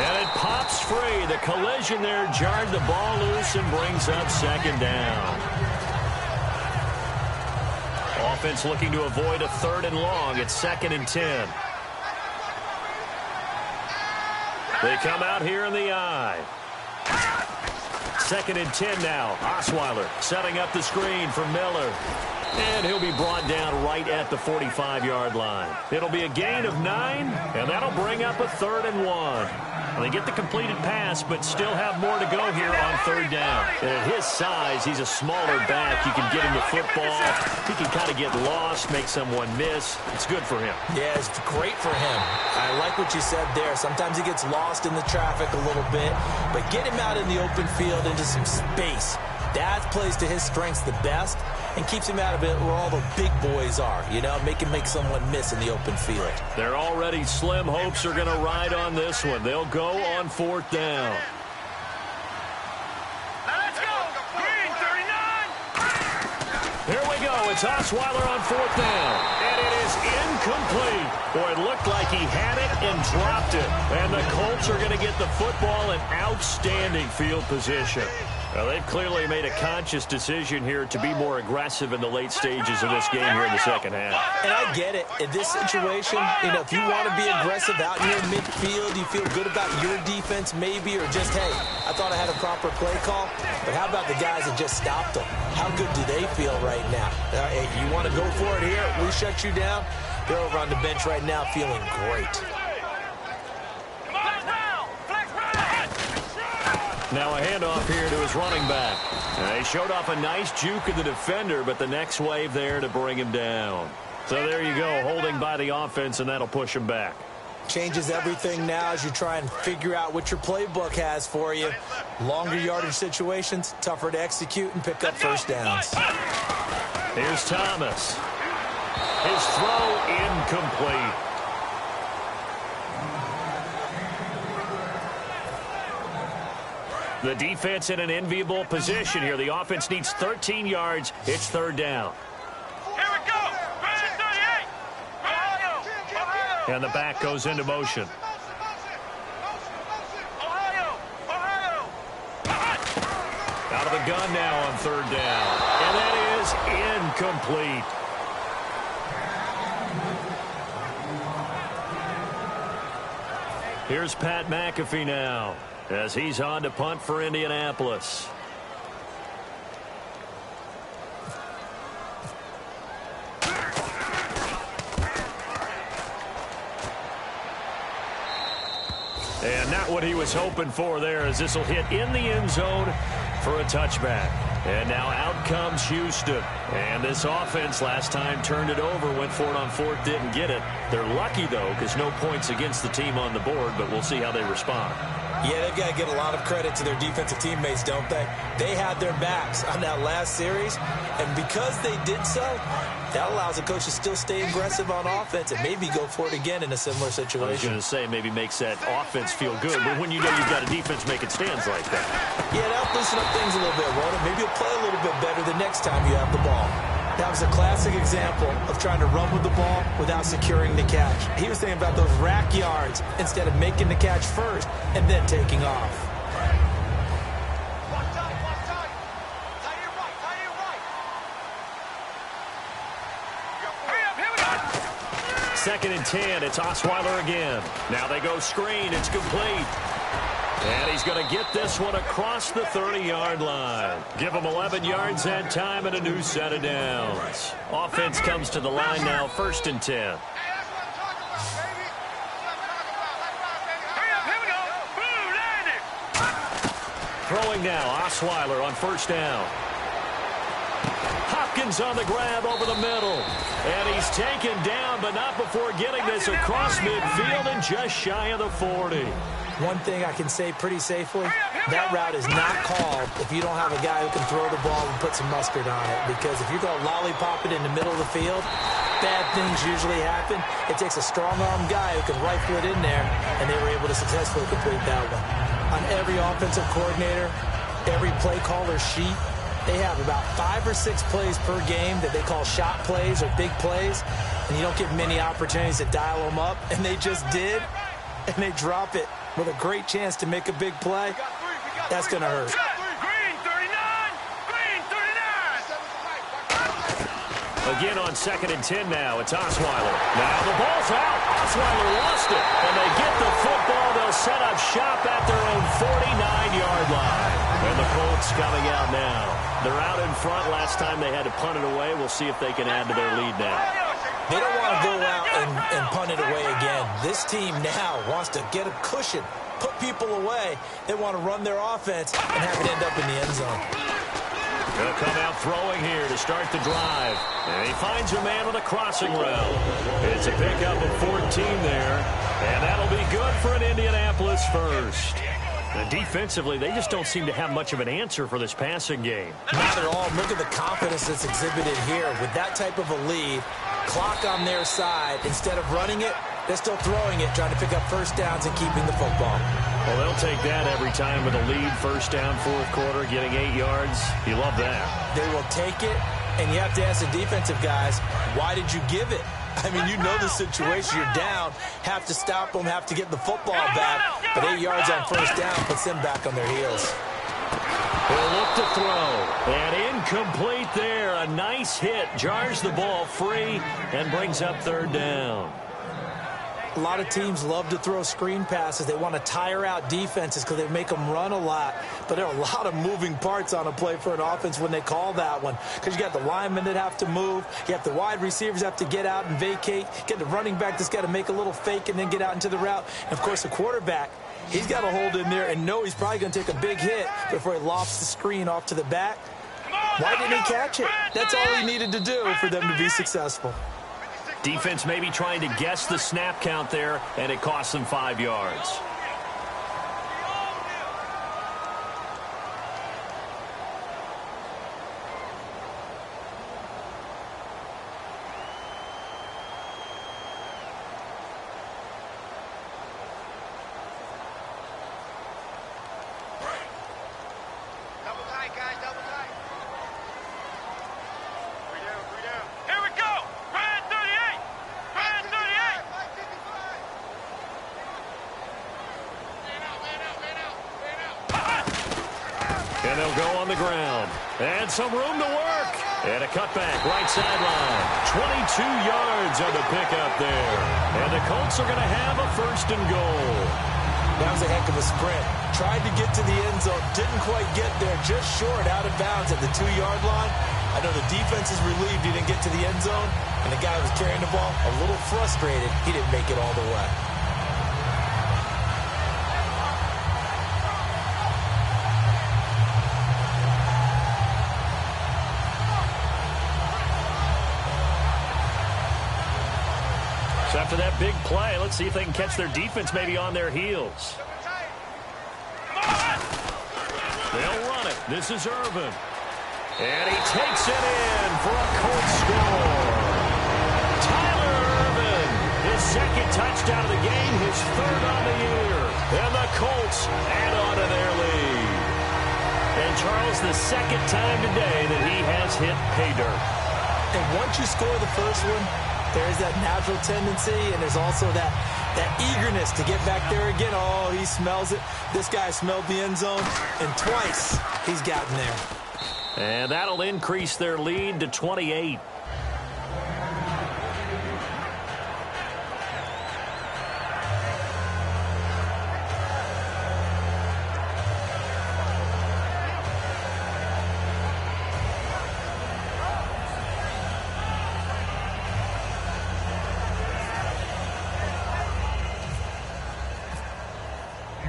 And it pops free. The collision there jarred the ball loose and brings up second down. Offense looking to avoid a 3rd and long. It's 2nd and 10. They come out here in the I. 2nd and 10 now. Osweiler setting up the screen for Miller. And he'll be brought down right at the 45-yard line. It'll be a gain of 9, and that'll bring up a 3rd and 1. They get the completed pass, but still have more to go here on 3rd down. And at his size, he's a smaller back. You can get him the football. He can kind of get lost, make someone miss. It's good for him. Yeah, it's great for him. I like what you said there. Sometimes he gets lost in the traffic a little bit, but get him out in the open field into some space. That plays to his strengths the best and keeps him out of it where all the big boys are, you know, make someone miss in the open field. Their already slim hopes are going to ride on this one. They'll go on 4th down. Let's go. Green 39. Here we go. It's Osweiler on 4th down. And it is incomplete. Boy, it looked like he had it and dropped it. And the Colts are going to get the football in outstanding field position. Well, they've clearly made a conscious decision here to be more aggressive in the late stages of this game here in the second half. And I get it. In this situation, you know, if you want to be aggressive out in your midfield, you feel good about your defense maybe, or just, hey, I thought I had a proper play call. But how about the guys that just stopped them? How good do they feel right now? Hey, you want to go for it here? We shut you down. They're over on the bench right now feeling great. Come on, now. 3 Now a handoff here to his running back. He showed off a nice juke of the defender, but the next wave there to bring him down. So there you go, holding by the offense, and that'll push him back. Changes everything now as you try and figure out what your playbook has for you. Longer yardage situations, tougher to execute and pick up first downs. Here's Thomas. His throw incomplete. The defense in an enviable position here. The offense needs 13 yards. It's third down. Here we go. 38. Ohio. And the back goes into motion. Ohio. Out of the gun now on third down. And that is incomplete. Here's Pat McAfee now, as he's on to punt for Indianapolis. And not what he was hoping for there, as this will hit in the end zone for a touchback. And now out comes Houston. And this offense last time turned it over, went for it on fourth, didn't get it. They're lucky, though, because no points against the team on the board, but we'll see how they respond. Yeah, they've got to get a lot of credit to their defensive teammates, don't they? They had their backs on that last series, and because they did so, that allows the coach to still stay aggressive on offense and maybe go for it again in a similar situation. I was going to say maybe makes that offense feel good, but when you know you've got a defense making stands like that. Yeah, that'll loosen up things a little bit, won't it? Maybe you'll play a little bit better the next time you have the ball. That was a classic example of trying to run with the ball without securing the catch. He was thinking about those rack yards instead of making the catch first and then taking off. Watch out. Tie it right. Hurry up, here we go. Second and 10, it's Osweiler again. Now they go screen, it's complete. And he's going to get this one across the 30-yard line. Give him 11 yards that time and a new set of downs. Offense comes to the line now, first and 10. Hey, that's what I'm talking about, baby. Hurry up, here we go. Boom, landed. Throwing now, Osweiler on first down. Hopkins on the grab over the middle. And he's taken down, but not before getting this across midfield and just shy of the 40. One thing I can say pretty safely, that route is not called if you don't have a guy who can throw the ball and put some mustard on it. Because if you're going to lollipop it in the middle of the field, bad things usually happen. It takes a strong-armed guy who can rifle it in there, and they were able to successfully complete that one. On every offensive coordinator, every play caller sheet, they have about 5 or 6 plays per game that they call shot plays or big plays, and you don't get many opportunities to dial them up, and they just did, and they drop it with a great chance to make a big play. That's going to hurt. Green 39. Again on second and 10 now, it's Osweiler. Now the ball's out. Osweiler lost it, and they get the football. They'll set up shop at their own 49-yard line. And the Colts coming out now. They're out in front. Last time they had to punt it away. We'll see if they can add to their lead now. They don't want to go out and punt it away again. This team now wants to get a cushion, put people away. They want to run their offense and have it end up in the end zone. They'll come out throwing here to start the drive. And he finds a man on the crossing route. It's a pickup of 14 there. And that'll be good for an Indianapolis first. And defensively, they just don't seem to have much of an answer for this passing game. Not at all. Look at the confidence that's exhibited here. With that type of a lead, clock on their side, instead of running it, they're still throwing it, trying to pick up first downs and keeping the football. Well, they'll take that every time with a lead, first down, fourth quarter, getting 8 yards. You love that. They will take it, and you have to ask the defensive guys, why did you give it? I mean, you know the situation. You're down, have to stop them, have to get the football back. But 8 yards on first down puts them back on their heels. They'll look to throw. And incomplete there. A nice hit. Jars the ball free and brings up third down. A lot of teams love to throw screen passes. They want to tire out defenses because they make them run a lot. But there are a lot of moving parts on a play for an offense when they call that one. Because you got the linemen that have to move. You have the wide receivers have to get out and vacate. You get the running back that's got to make a little fake and then get out into the route. And, of course, the quarterback, he's got to hold in there and know he's probably going to take a big hit before he lofts the screen off to the back. Why didn't he catch it? That's all he needed to do for them to be successful. Defense maybe trying to guess the snap count there, and it costs them 5 yards. Double tight, guys, double tight. Three down, three down. Here we go. Brand 38. Brand 38. 555. Man out, man out, man out, man out. And they'll go on the ground. And some room to work. And a cutback, right sideline. 22 yards on the pickup there. And the Colts are going to have a 1st and goal. That was a heck of a sprint. Tried to get to the end zone, didn't quite get there, just short, out of bounds at the 2-yard line. I know the defense is relieved he didn't get to the end zone, and the guy who was carrying the ball, a little frustrated, he didn't make it all the way. So after that big play, let's see if they can catch their defense maybe on their heels. They'll run it. This is Irvin. And he takes it in for a Colts score. Tyler Irvin, his 2nd touchdown of the game, his 3rd on the year. And the Colts add on to their lead. And Charles, the 2nd time today that he has hit pay dirt. And once you score the first one, there's that natural tendency, and there's also that eagerness to get back there again. Oh, he smells it. This guy smelled the end zone, and twice he's gotten there. And that'll increase their lead to 28.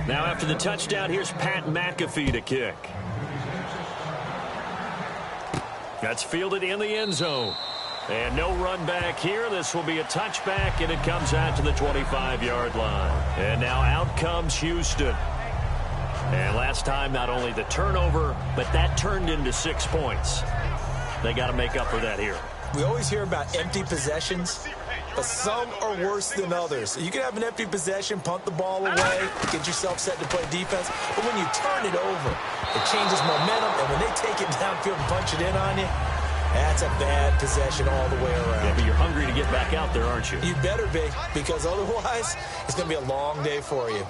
Now after the touchdown, here's Pat McAfee to kick. That's fielded in the end zone. And no run back here. This will be a touchback, and it comes out to the 25-yard line. And now out comes Houston. And last time, not only the turnover, but that turned into 6 points. They got to make up for that here. We always hear about empty possessions, but some are worse than others. You can have an empty possession, punt the ball away, get yourself set to play defense, but when you turn it over, it changes momentum, and when they take it downfield and punch it in on you, that's a bad possession all the way around. Yeah, but you're hungry to get back out there, aren't you? You better be, because otherwise, it's going to be a long day for you.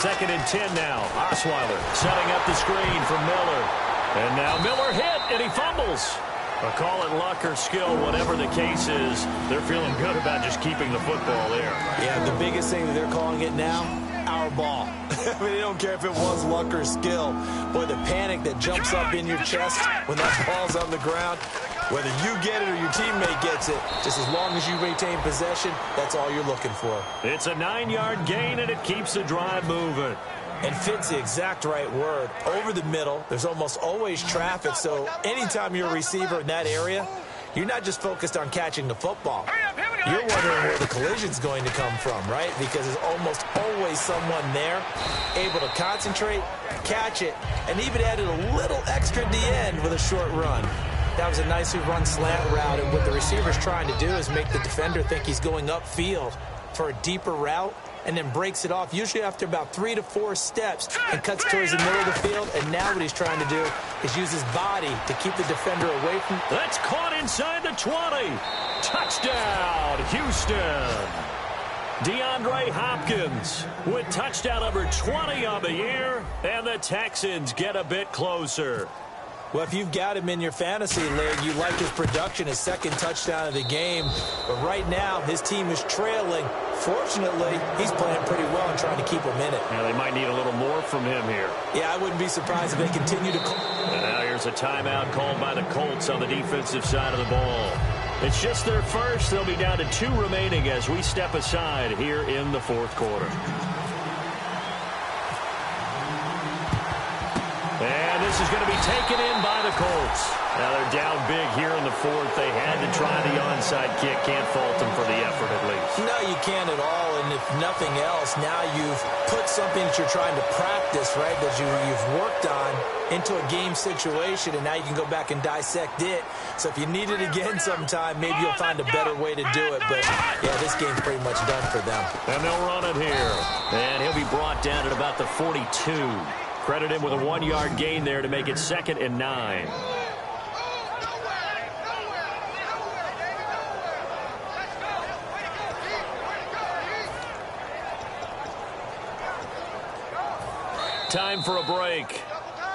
2nd and 10 now. Osweiler setting up the screen for Miller. And now Miller hit, and he fumbles. Call it luck or skill, whatever the case is. They're feeling good about just keeping the football there. Yeah, the biggest thing that they're calling it now, our ball. I mean, they don't care if it was luck or skill. Boy, the panic that jumps up in your chest when that ball's on the ground, whether you get it or your teammate gets it, just as long as you maintain possession, that's all you're looking for. It's a 9-yard gain, and it keeps the drive moving. And fit's the exact right word. Over the middle, there's almost always traffic, so anytime you're a receiver in that area, you're not just focused on catching the football. You're wondering where the collision's going to come from, right? Because there's almost always someone there able to concentrate, catch it, and even added a little extra at the end with a short run. That was a nicely run slant route, and what the receiver's trying to do is make the defender think he's going upfield for a deeper route, and then breaks it off, usually after about 3 to 4 steps, and cuts towards the middle of the field. And now what he's trying to do is use his body to keep the defender away from. That's caught inside the 20. Touchdown, Houston. DeAndre Hopkins with touchdown number 20 on the year, and the Texans get a bit closer. Well, if you've got him in your fantasy league, you like his production, his second touchdown of the game. But right now, his team is trailing. Fortunately, he's playing pretty well and trying to keep him in it. Yeah, they might need a little more from him here. Yeah, I wouldn't be surprised if they continue to call. And now here's a timeout called by the Colts on the defensive side of the ball. It's just their first. They'll be down to 2 remaining as we step aside here in the fourth quarter. And this is going to be taken in by the Colts. Now they're down big here in the fourth. They had to try the onside kick. Can't fault them for the effort at least. No, you can't at all. And if nothing else, now you've put something that you're trying to practice, right, that you've worked on into a game situation, and now you can go back and dissect it. So if you need it again sometime, maybe you'll find a better way to do it. But, yeah, this game's pretty much done for them. And they'll run it here. And he'll be brought down at about the 42. Credit him with a 1-yard gain there to make it 2nd and 9. Time for a break.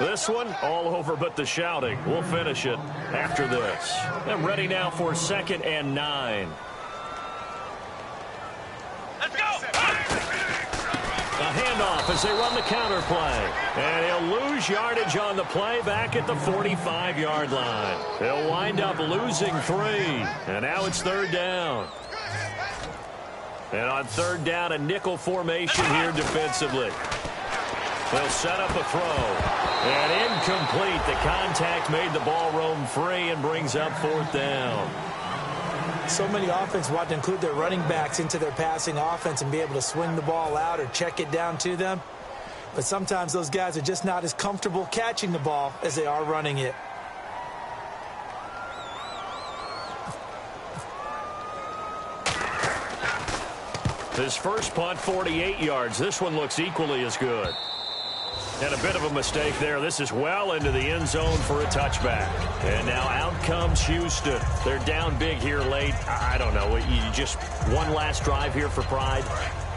This one, all over but the shouting. We'll finish it after this. I'm ready now for 2nd and 9. Let's go! A handoff as they run the counter play. And he'll lose yardage on the play back at the 45-yard line. He'll wind up losing 3. And now it's 3rd down. And on 3rd down, a nickel formation here defensively. They'll set up a throw. And incomplete. The contact made the ball roam free and brings up 4th down. So many offenses want to include their running backs into their passing offense and be able to swing the ball out or check it down to them. But sometimes those guys are just not as comfortable catching the ball as they are running it. His first punt, 48 yards. This one looks equally as good. And a bit of a mistake there. This is well into the end zone for a touchback. And now out comes Houston. They're down big here late. I don't know. You just one last drive here for pride.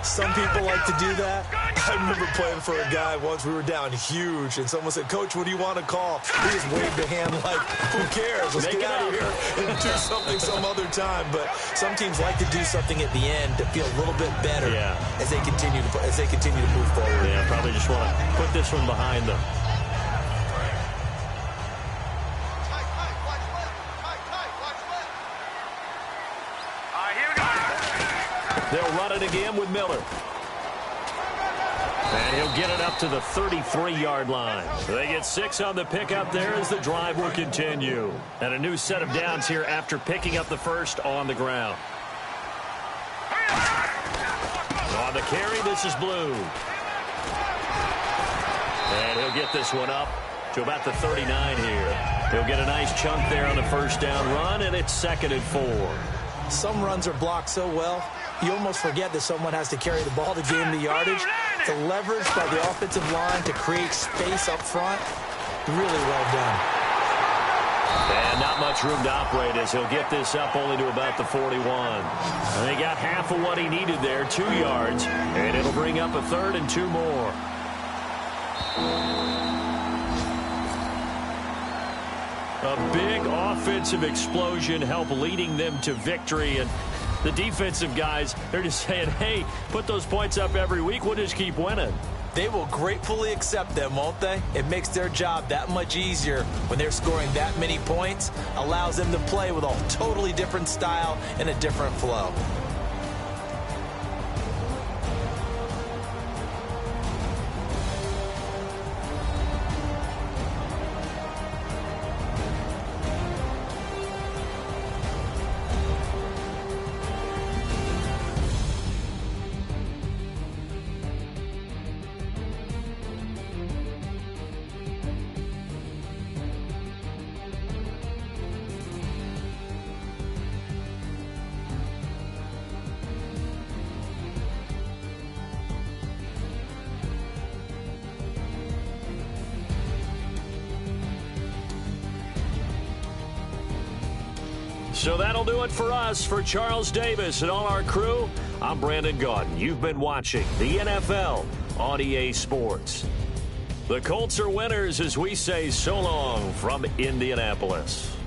Some people like to do that. I remember playing for a guy once. We were down huge, and someone said, "Coach, what do you want to call?" He just waved a hand like, "Who cares? Let's get out of here and do something some other time." But some teams like to do something at the end to feel a little bit better as they continue to move forward. Yeah, probably just want to put this one behind them. They'll run it again with Miller. And he'll get it up to the 33-yard line. They get 6 on the pickup there as the drive will continue. And a new set of downs here after picking up the first on the ground. On the carry, this is Blue. And he'll get this one up to about the 39 here. He'll get a nice chunk there on the first down run, and it's 2nd and 4. Some runs are blocked so well, you almost forget that someone has to carry the ball to gain the yardage. The leverage by the offensive line to create space up front, really well done. And not much room to operate as he'll get this up only to about the 41. And they got half of what he needed there, 2 yards, and it'll bring up a 3rd and 2 more. A big offensive explosion helped leading them to victory, and the defensive guys, they're just saying, hey, put those points up every week, we'll just keep winning. They will gratefully accept them, won't they? It makes their job that much easier when they're scoring that many points, allows them to play with a totally different style and a different flow. So that'll do it for us. For Charles Davis and all our crew, I'm Brandon Gaudin. You've been watching the NFL on EA Sports. The Colts are winners as we say so long from Indianapolis.